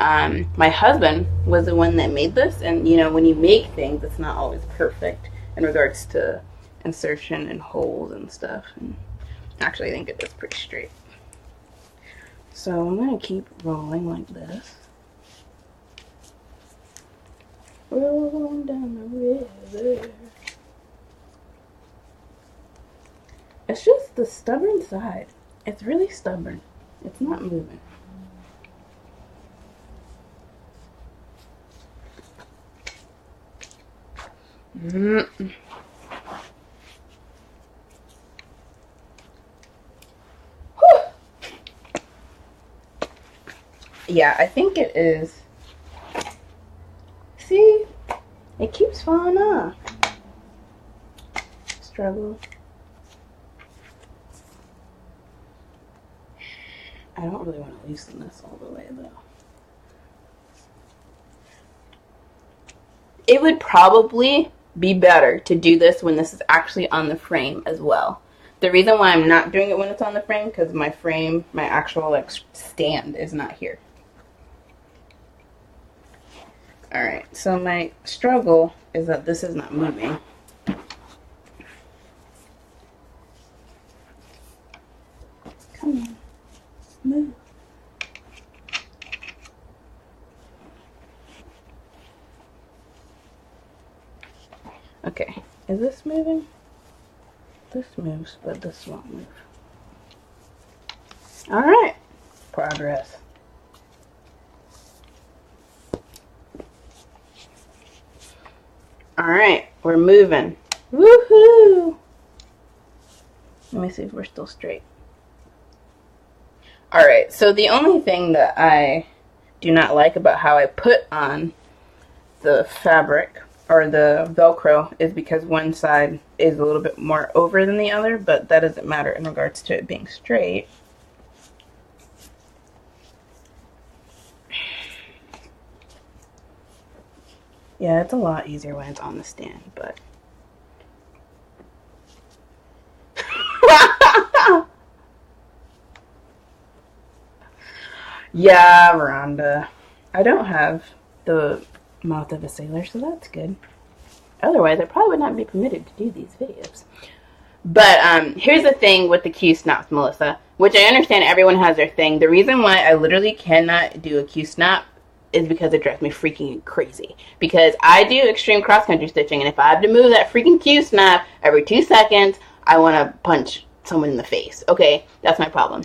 my husband was the one that made this, and you know, when you make things, it's not always perfect in regards to insertion and holes and stuff. And actually, I think it is pretty straight. So I'm gonna keep rolling like this. Rolling down the river. It's just the stubborn side. It's really stubborn. It's not moving. Yeah, I think it is. See? It keeps falling off. Struggle. I don't really want to loosen this all the way though. It would probably be better to do this when this is actually on the frame as well. The reason why I'm not doing it when it's on the frame, because my frame, my actual like stand is not here. Alright, so my struggle is that this is not moving. Come on, move. Okay, is this moving? This moves, but this won't move. Alright, progress. Alright, we're moving. Woohoo! Let me see if we're still straight. Alright, so the only thing that I do not like about how I put on the fabric or the Velcro is because one side is a little bit more over than the other, but that doesn't matter in regards to it being straight. Yeah, it's a lot easier when it's on the stand, but... Yeah, Rhonda. I don't have the mouth of a sailor, so that's good. Otherwise, I probably would not be permitted to do these videos. But here's the thing with the Q-snaps, Melissa, which I understand everyone has their thing. The reason why I literally cannot do a Q-snap is because it drives me freaking crazy. Because I do extreme cross-country stitching, and if I have to move that freaking Q-snap every 2 seconds, I want to punch someone in the face. Okay, that's my problem.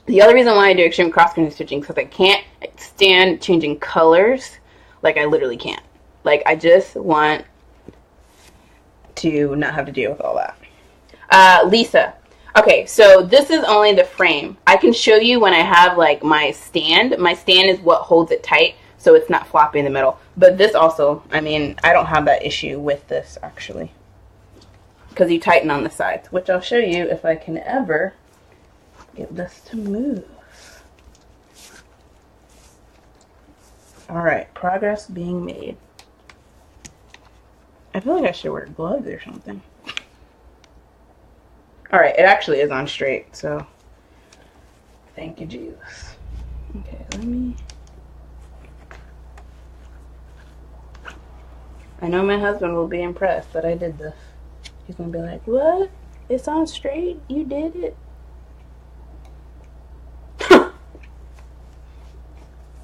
The other reason why I do extreme cross-country stitching is because I can't stand changing colors. Like, I literally can't. Like, I just want to not have to deal with all that. Lisa. Okay, so this is only the frame. I can show you when I have, like, my stand. My stand is what holds it tight, so it's not floppy in the middle. But this also, I mean, I don't have that issue with this, actually. Because you tighten on the sides, which I'll show you if I can ever get this to move. Alright, progress being made. I feel like I should wear gloves or something. All right, it actually is on straight, so thank you, Jesus. Okay, let me. I know my husband will be impressed that I did this. He's gonna be like, "What? It's on straight? You did it?"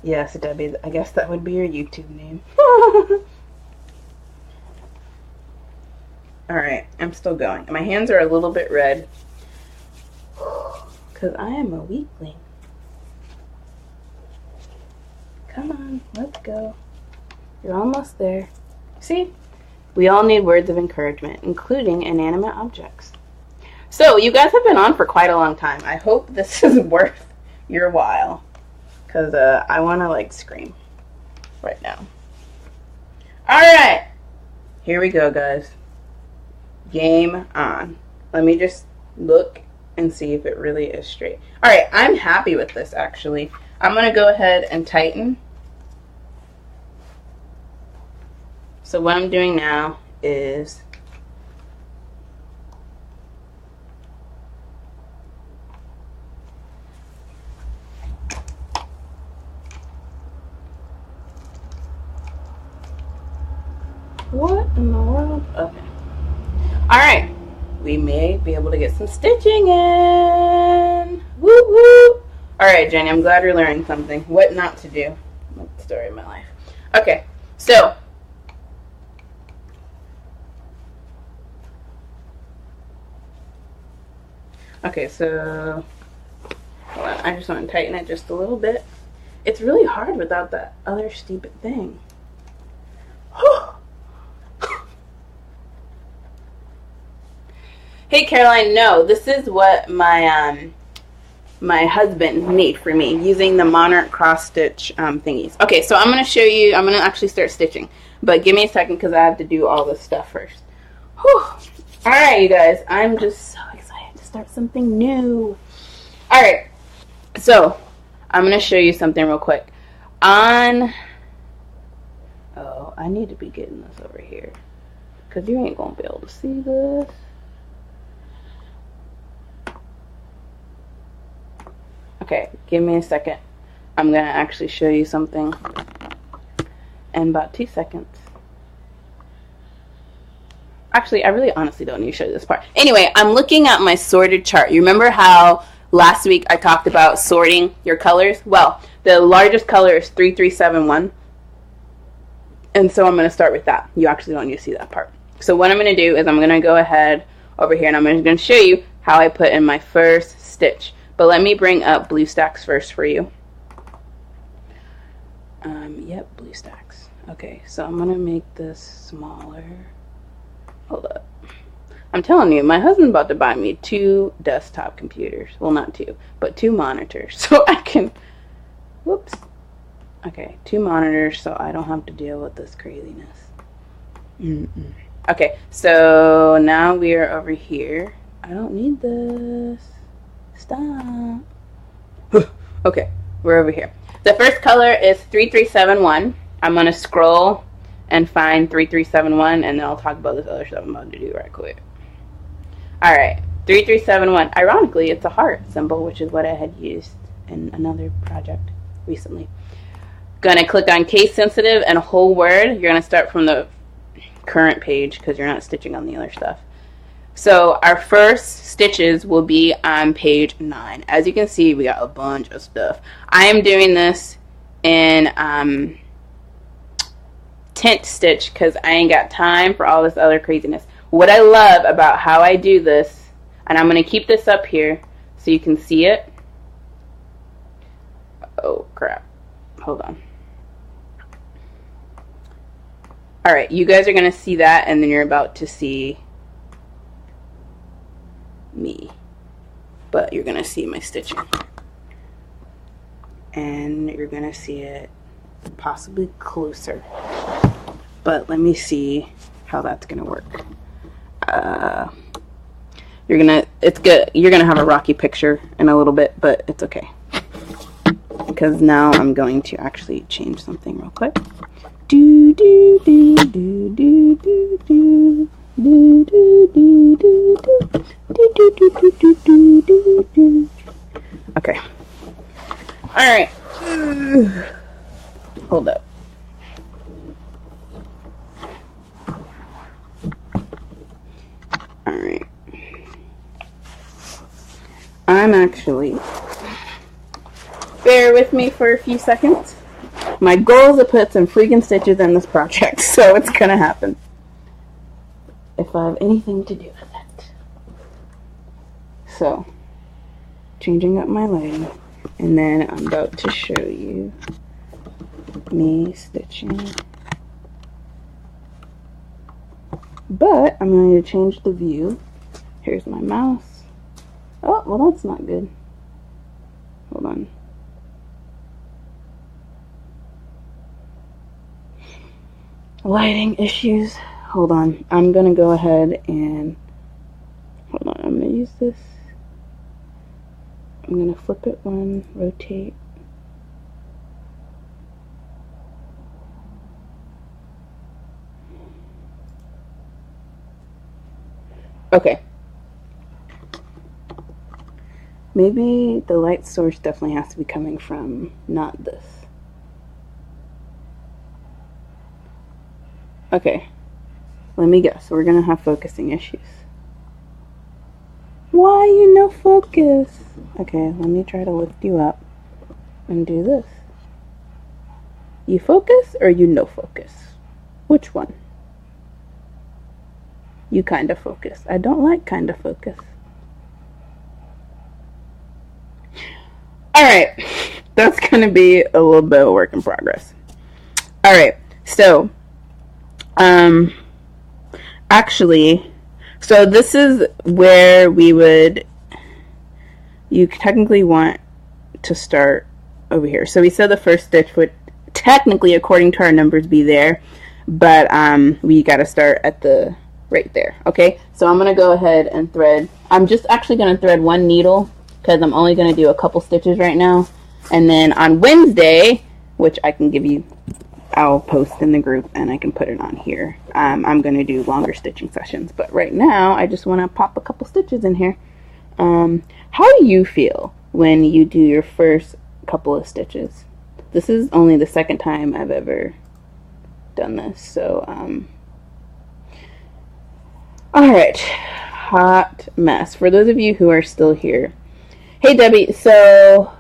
Yes, Debbie. I guess that would be your YouTube name. All right, I'm still going. My hands are a little bit red because I am a weakling. Come on, let's go. You're almost there. See? We all need words of encouragement, including inanimate objects. So, you guys have been on for quite a long time. I hope this is worth your while. Because I want to, like, scream right now. Alright! Here we go, guys. Game on. Let me just look and see if it really is straight. Alright, I'm happy with this, actually. I'm going to go ahead and tighten. So what I'm doing now is what in the world? Okay. Alright. We may be able to get some stitching in. Woo woo. Alright, Jenny, I'm glad you're learning something. What not to do. That's the story of my life. Okay, so hold on, I just want to tighten it just a little bit. It's really hard without that other stupid thing. Hey Caroline, no, this is what my my husband made for me using the Monarch cross stitch thingies. Okay, so I'm going to show you, I'm going to actually start stitching, but give me a second because I have to do all this stuff first. Whew. Alright, you guys, I'm just so excited to start something new. Alright, so I'm going to show you something real quick. Oh, I need to be getting this over here because you ain't going to be able to see this. Okay, give me a second. I'm going to actually show you something in about 2 seconds. Actually, I really honestly don't need to show you this part. Anyway, I'm looking at my sorted chart. You remember how last week I talked about sorting your colors? Well, the largest color is 3371. And so I'm going to start with that. You actually don't need to see that part. So what I'm going to do is I'm going to go ahead over here and I'm going to show you how I put in my first stitch. But let me bring up BlueStacks first for you. Yep, BlueStacks. Okay, so I'm going to make this smaller. Hold up. I'm telling you, my husband's about to buy me 2 desktop computers. Well, not 2, but 2 monitors. So I can, whoops. Okay, 2 monitors so I don't have to deal with this craziness. Okay, so now we are over here. I don't need this. Stop. Okay, we're over here. The first color is 3371. I'm going to scroll and find 3371 and then I'll talk about this other stuff I'm about to do right quick. Alright, 3371. Ironically, it's a heart symbol, which is what I had used in another project recently. Going to click on case sensitive and whole word. You're going to start from the current page because you're not stitching on the other stuff. So our first stitches will be on page 9. As you can see, we got a bunch of stuff. I am doing this in tint stitch because I ain't got time for all this other craziness. What I love about how I do this, and I'm going to keep this up here so you can see it. Oh crap. Hold on. Alright, you guys are going to see that and then you're about to see me, but you're gonna see my stitching and you're gonna see it possibly closer, but let me see how that's gonna work. You're gonna have a rocky picture in a little bit, but it's okay because now I'm going to actually change something real quick. Do do do do do do do. Do, do, do, do, do. Do, do, do, I'm actually, bear with me for a few seconds. My goal is to put some freaking stitches in this project, so it's gonna happen. If I have anything to do with it. So, changing up my lighting, and then I'm about to show you me stitching. But I'm going to change the view. Here's my mouse. Oh, well, that's not good. Hold on. Lighting issues. Hold on. I'm going to go ahead and... Hold on. I'm going to use this. I'm going to flip it one, rotate. Okay. Maybe the light source definitely has to be coming from not this. Okay. Let me guess. We're going to have focusing issues. Why you no focus? Okay, let me try to lift you up and do this. You focus or you no focus? Which one? You kind of focus. I don't like kind of focus. Alright, that's going to be a little bit of a work in progress. Alright, so, actually, so this is where you technically want to start over here. So we said the first stitch would technically, according to our numbers, be there, but we got to start at the right there. Okay, so I'm going to go ahead and thread. I'm just actually going to thread one needle because I'm only going to do a couple stitches right now. And then on Wednesday, which I can give you, I'll post in the group and I can put it on here. I'm going to do longer stitching sessions, but right now I just want to pop a couple stitches in here. How do you feel when you do your first couple of stitches? This is only the second time I've ever done this, so alright, hot mess. For those of you who are still here, hey Debbie, so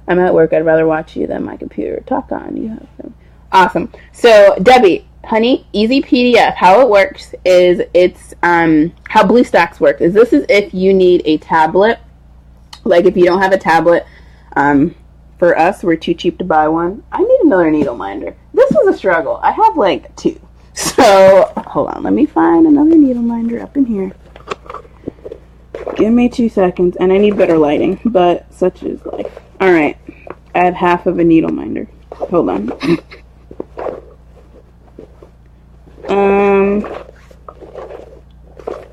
I'm at work. I'd rather watch you than my computer talk on. You have them. Awesome. So Debbie, honey, easy PDF. How it works is it's how BlueStacks works. Is this is if you need a tablet. Like if you don't have a tablet, for us, we're too cheap to buy one. I need another needle minder. This was a struggle. I have like 2. So, hold on. Let me find another needle minder up in here. Give me 2 seconds. And I need better lighting, but such is life. Alright. I have half of a needle minder. Hold on.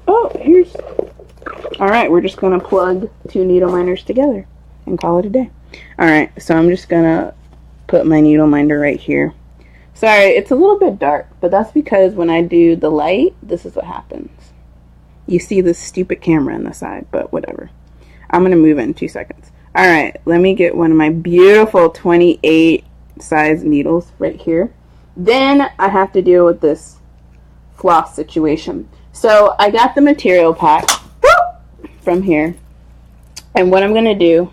Oh, here's... Alright, we're just going to plug 2 needle minders together and call it a day. Alright, so I'm just going to put my needle minder right here. Sorry, it's a little bit dark, but that's because when I do the light, this is what happens. You see this stupid camera on the side, but whatever. I'm going to move in 2 seconds. Alright, let me get one of my beautiful 28 size needles right here. Then I have to deal with this floss situation. So I got the material pack from here. And what I'm going to do,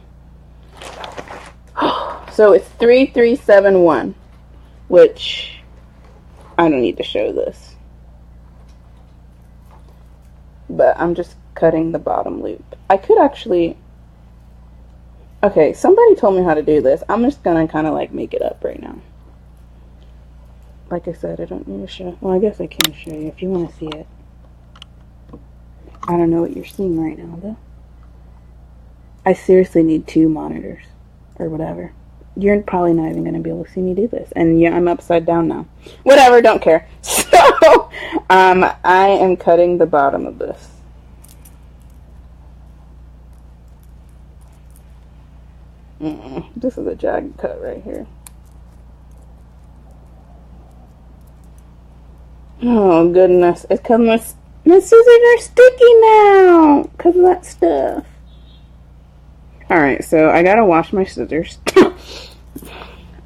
so it's 3371. Which, I don't need to show this. But I'm just cutting the bottom loop. I could actually... Okay, somebody told me how to do this. I'm just gonna kind of like make it up right now. Like I said, I don't need to show... Well, I guess I can show you if you want to see it. I don't know what you're seeing right now, though. I seriously need 2 monitors. Or whatever. You're probably not even going to be able to see me do this. And yeah, I'm upside down now. Whatever, don't care. So, I am cutting the bottom of this. This is a jagged cut right here. Oh, goodness. It's because my scissors are sticky now. Because of that stuff. Alright, so I gotta wash my scissors.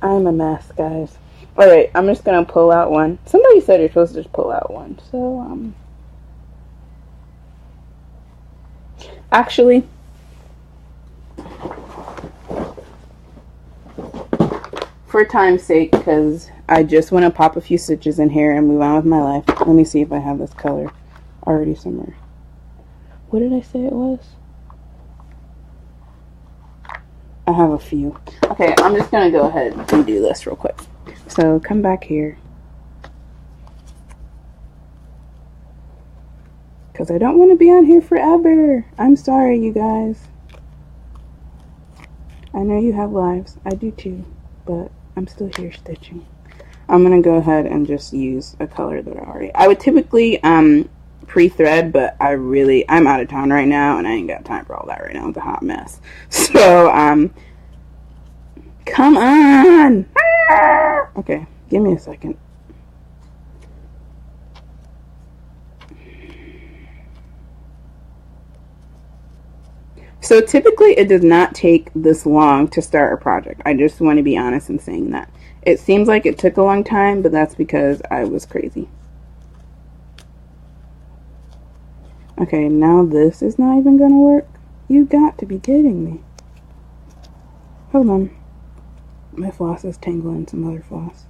I'm a mess, guys. Alright, I'm just gonna pull out one. Somebody said you're supposed to just pull out one. So, actually, for time's sake, because I just want to pop a few stitches in here and move on with my life. Let me see if I have this color already somewhere. What did I say it was? I have a few. Okay, I'm just going to go ahead and do this real quick. So come back here. Because I don't want to be on here forever. I'm sorry, you guys. I know you have lives. I do too. But I'm still here stitching. I'm going to go ahead and just use a color that I would typically pre-thread, but I'm out of town right now, and I ain't got time for all that right now. It's a hot mess. So, come on! Okay, give me a second. So typically it does not take this long to start a project. I just want to be honest in saying that. It seems like it took a long time, but that's because I was crazy. Okay, now this is not even gonna work. You got to be kidding me. Hold on. My floss is tangling some other floss.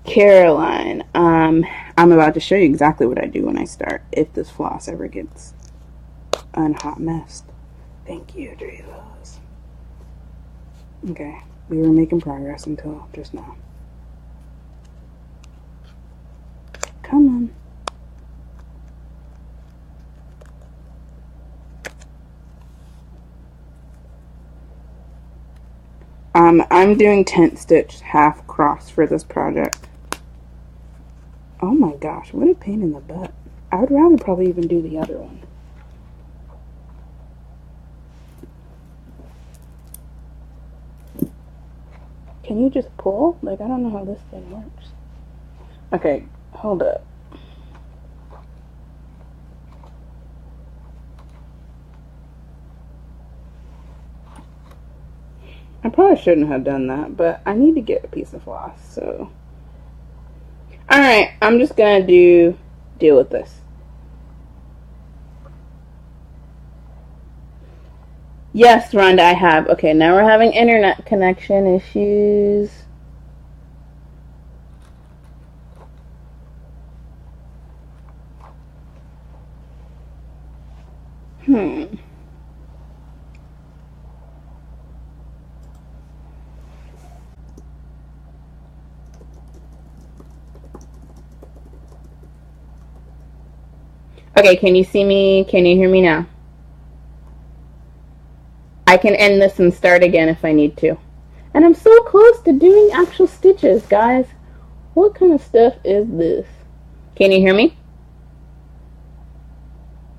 Caroline, I'm about to show you exactly what I do when I start, if this floss ever gets unhot messed. Thank you, Drelos. Okay, we were making progress until just now. Come on. I'm doing tent stitch half cross for this project. Oh my gosh, what a pain in the butt. I would rather probably even do the other one. Can you just pull? Like, I don't know how this thing works. Okay, hold up. I probably shouldn't have done that, but I need to get a piece of floss, so. Alright, I'm just gonna deal with this. Yes, Rhonda, I have. Okay, now we're having internet connection issues. Okay, can you see me? Can you hear me now? I can end this and start again if I need to. And I'm so close to doing actual stitches, guys. What kind of stuff is this? Can you hear me?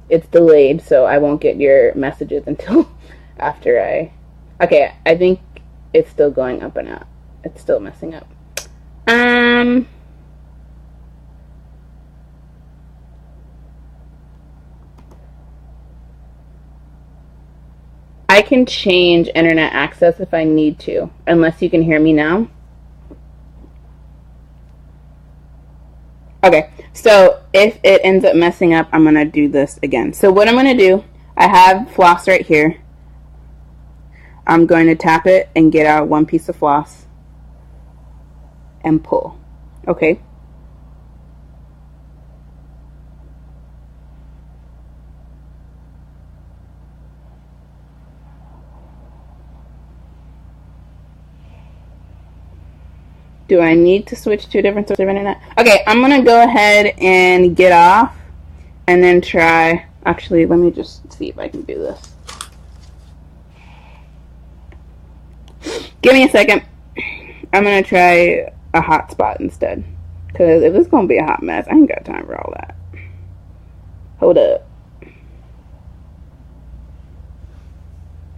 It's delayed, so I won't get your messages until after Okay, I think it's still going up and out. It's still messing up. I can change internet access if I need to, unless you can hear me now. Okay, so if it ends up messing up, I'm going to do this again. So what I'm going to do, I have floss right here. I'm going to tap it and get out one piece of floss and pull. Okay. Do I need to switch to a different source of internet? Okay, I'm going to go ahead and get off and then try. Actually, let me just see if I can do this. Give me a second. I'm going to try a hotspot instead. Because if it's going to be a hot mess, I ain't got time for all that. Hold up.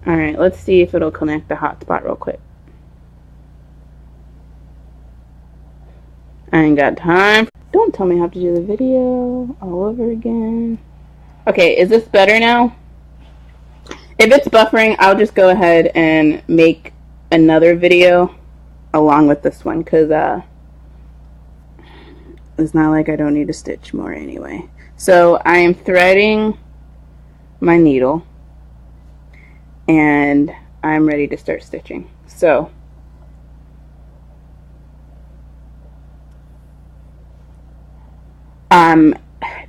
Alright, let's see if it'll connect the hotspot real quick. I ain't got time. Don't tell me I have to do the video all over again. Okay, is this better now? If it's buffering, I'll just go ahead and make another video along with this one, because it's not like I don't need to stitch more anyway. So I am threading my needle and I'm ready to start stitching. So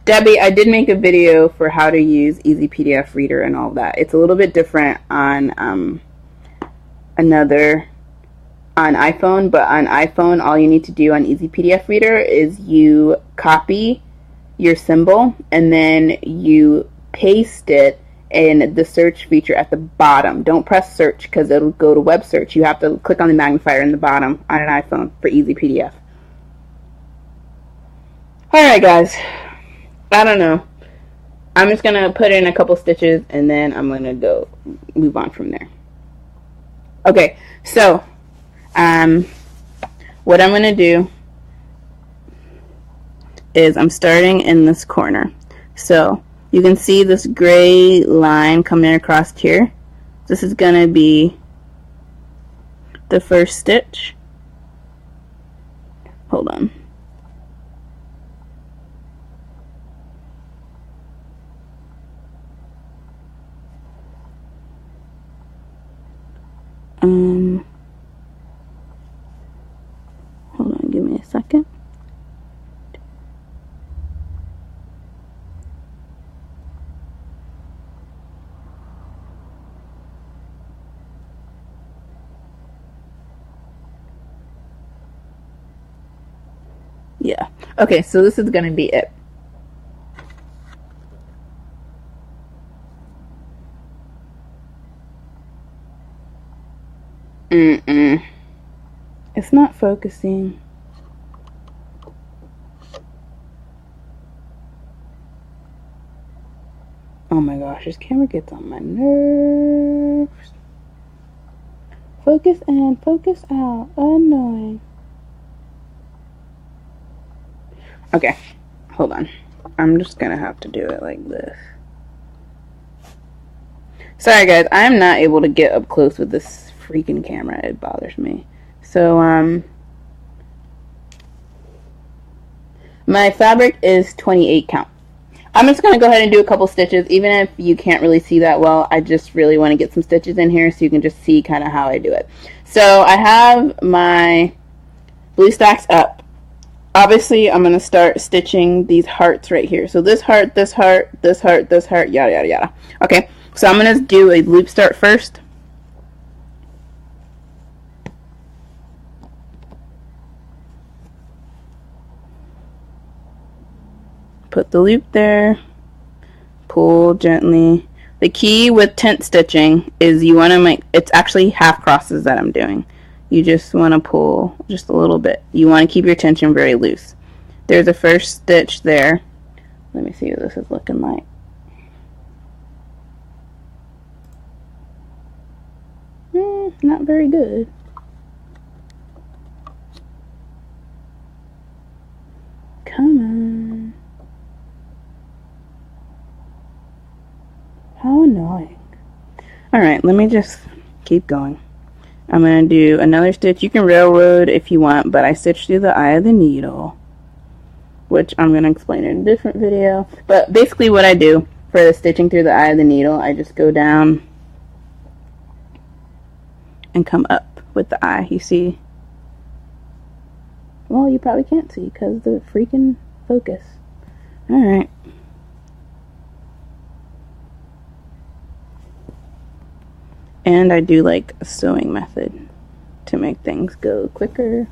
Debbie, I did make a video for how to use Easy PDF Reader and all that. It's a little bit different on on iPhone, but on iPhone, all you need to do on Easy PDF Reader is you copy your symbol and then you paste it in the search feature at the bottom. Don't press search because it'll go to web search. You have to click on the magnifier in the bottom on an iPhone for Easy PDF. Alright guys, I don't know. I'm just going to put in a couple stitches and then I'm going to go move on from there. Okay, so what I'm going to do is I'm starting in this corner. So you can see this gray line coming across here. This is going to be the first stitch. Hold on. Hold on, give me a second. Yeah. Okay, so this is gonna be it. It's not focusing. Oh my gosh, this camera gets on my nerves. Focus in, focus out. Annoying. Okay, hold on. I'm just gonna have to do it like this. Sorry guys, I'm not able to get up close with this freaking camera. It bothers me. So, my fabric is 28 count. I'm just going to go ahead and do a couple stitches, even if you can't really see that well. I just really want to get some stitches in here so you can just see kind of how I do it. So, I have my blue stacks up. Obviously, I'm going to start stitching these hearts right here. So, this heart, this heart, this heart, this heart, yada, yada, yada. Okay, so I'm going to do a loop start first. Put the loop there, pull gently. The key with tent stitching is you want to make, it's actually half crosses that I'm doing. You just want to pull just a little bit. You want to keep your tension very loose. There's a first stitch there. Let me see what this is looking like. Not very good. Come on. How annoying. Alright, let me just keep going. I'm going to do another stitch. You can railroad if you want, but I stitched through the eye of the needle, which I'm going to explain in a different video. But basically what I do for the stitching through the eye of the needle, I just go down and come up with the eye. You see? Well, you probably can't see because the freaking focus. Alright. And I do like a sewing method to make things go quicker.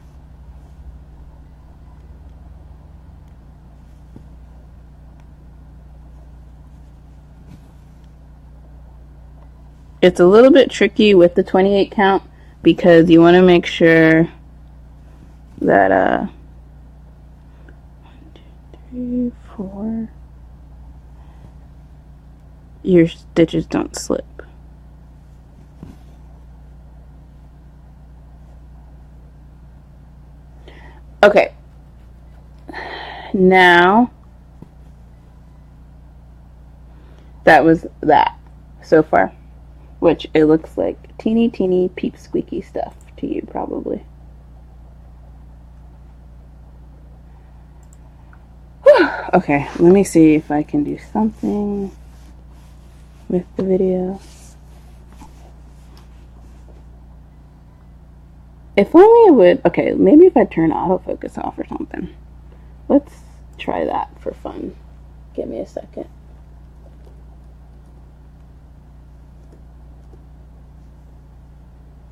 It's a little bit tricky with the 28 count because you want to make sure that 1, 2, 3, 4 your stitches don't slip. Okay, now that was that so far, which it looks like teeny peep squeaky stuff to you probably. Okay, let me see if I can do something with the video. If only it would... Okay, maybe if I turn autofocus off or something. Let's try that for fun. Give me a second.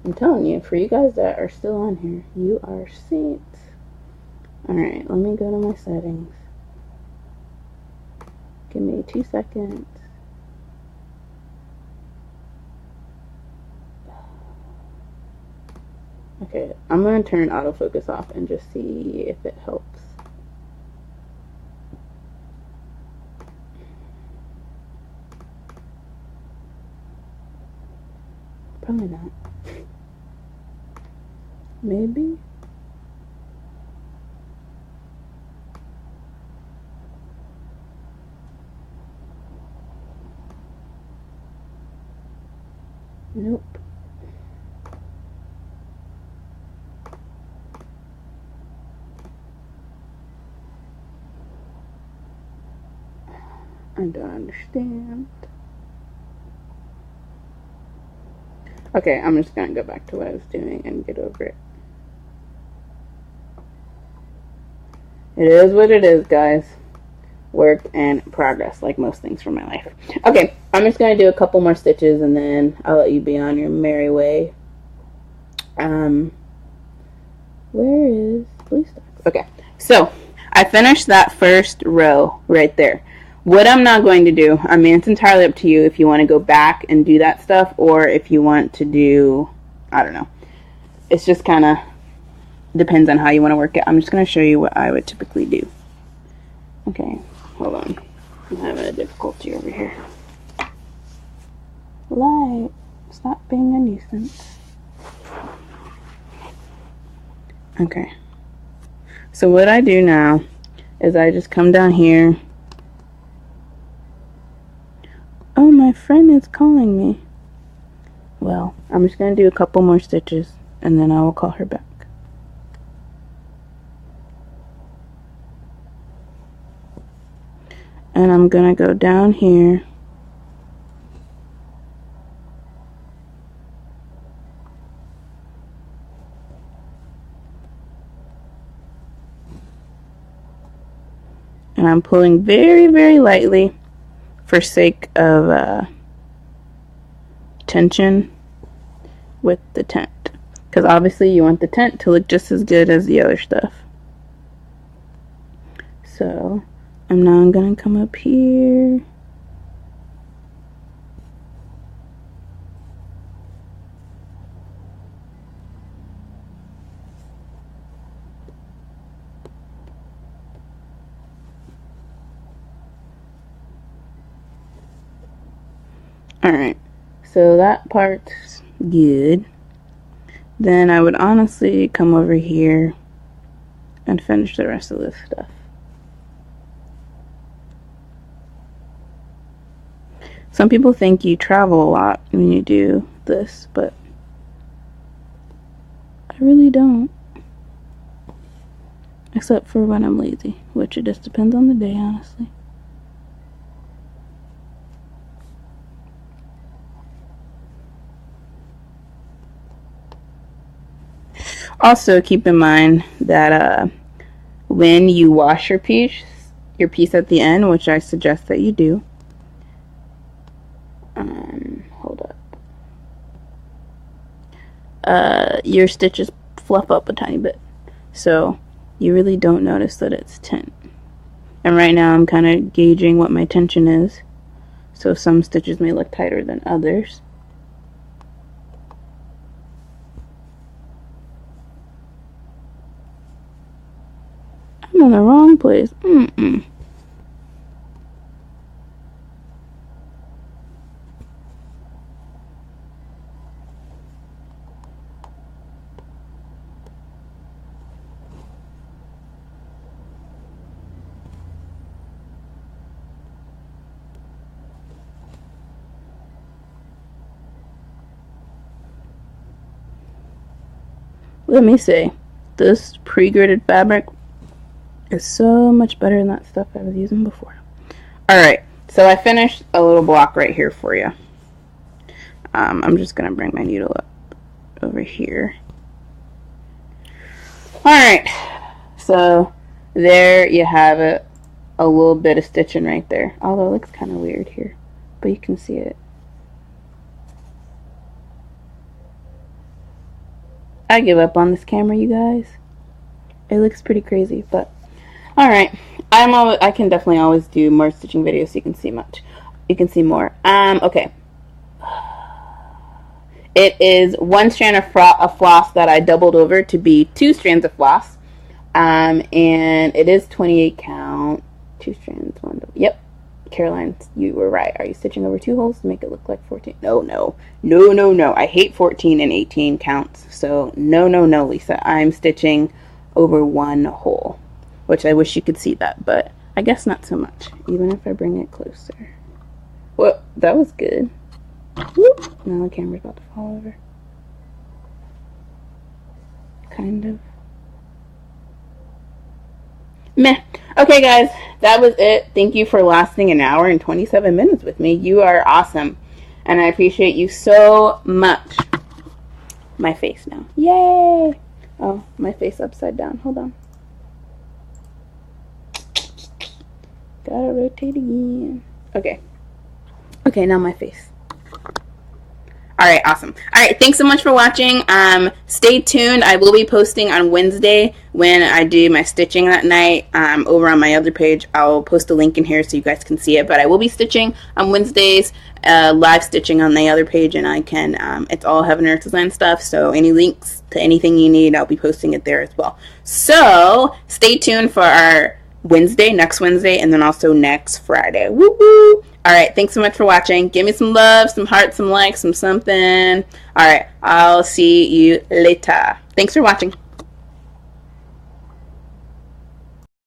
I'm telling you, for you guys that are still on here, you are saints. Alright, let me go to my settings. Give me 2 seconds. Okay, I'm going to turn autofocus off and just see if it helps. Probably not. Maybe? Nope. I don't understand. Okay, I'm just gonna go back to what I was doing and get over it. It is what it is, guys. Work and progress, like most things from my life. Okay, I'm just gonna do a couple more stitches and then I'll let you be on your merry way. Where is blue stocks? Okay, so I finished that first row right there. What I'm not going to do, I mean, it's entirely up to you if you want to go back and do that stuff or if you want to do, I don't know. It's just kind of depends on how you want to work it. I'm just going to show you what I would typically do. Okay, hold on. I'm having a difficulty over here. Light, stop being a nuisance. Okay. So what I do now is I just come down here. Oh, my friend is calling me. Well, I'm just going to do a couple more stitches and then I will call her back. And I'm going to go down here. And I'm pulling very, very lightly for sake of tension with the tent. Because obviously you want the tent to look just as good as the other stuff. So, I'm now going to come up here. Alright, so that part's good. Then I would honestly come over here and finish the rest of this stuff. Some people think you travel a lot when you do this, but I really don't. Except for when I'm lazy, which it just depends on the day, honestly. Also, keep in mind that when you wash your piece at the end, which I suggest that you do, hold up, your stitches fluff up a tiny bit, so you really don't notice that it's tint. And right now I'm kind of gauging what my tension is, so some stitches may look tighter than others. I'm in the wrong place. Let me say, this pre-gridded fabric is so much better than that stuff I was using before. Alright, so I finished a little block right here for you. I'm just going to bring my needle up over here. Alright, so there you have it. A little bit of stitching right there. Although it looks kind of weird here, but you can see it. I give up on this camera, you guys. It looks pretty crazy, but alright. I can definitely always do more stitching videos so you can see much. You can see more. Okay. It is 1 strand of floss that I doubled over to be 2 strands of floss. And it is 28 count. 2 strands, 1 double. Yep. Caroline, you were right. Are you stitching over 2 holes to make it look like 14? No. I hate 14 and 18 counts. So no, Lisa. I'm stitching over 1 hole, which I wish you could see that, but I guess not so much, even if I bring it closer. Well, that was good. Whoop. Now the camera's about to fall over. Kind of. Meh. Okay, guys, that was it. Thank you for lasting an hour and 27 minutes with me. You are awesome, and I appreciate you so much. My face now. Yay! Oh, my face upside down. Hold on. Gotta rotate again. Okay. Okay, now my face. Alright, awesome. Alright, thanks so much for watching. Stay tuned. I will be posting on Wednesday when I do my stitching that night over on my other page. I'll post a link in here so you guys can see it. But I will be stitching on Wednesdays, live stitching on the other page, and I can, it's all Heaven Earth Design stuff. So any links to anything you need, I'll be posting it there as well. So stay tuned for our Wednesday, next Wednesday, and then also next Friday. Woo woo! Alright, thanks so much for watching. Give me some love, some hearts, some likes, some something. Alright, I'll see you later. Thanks for watching.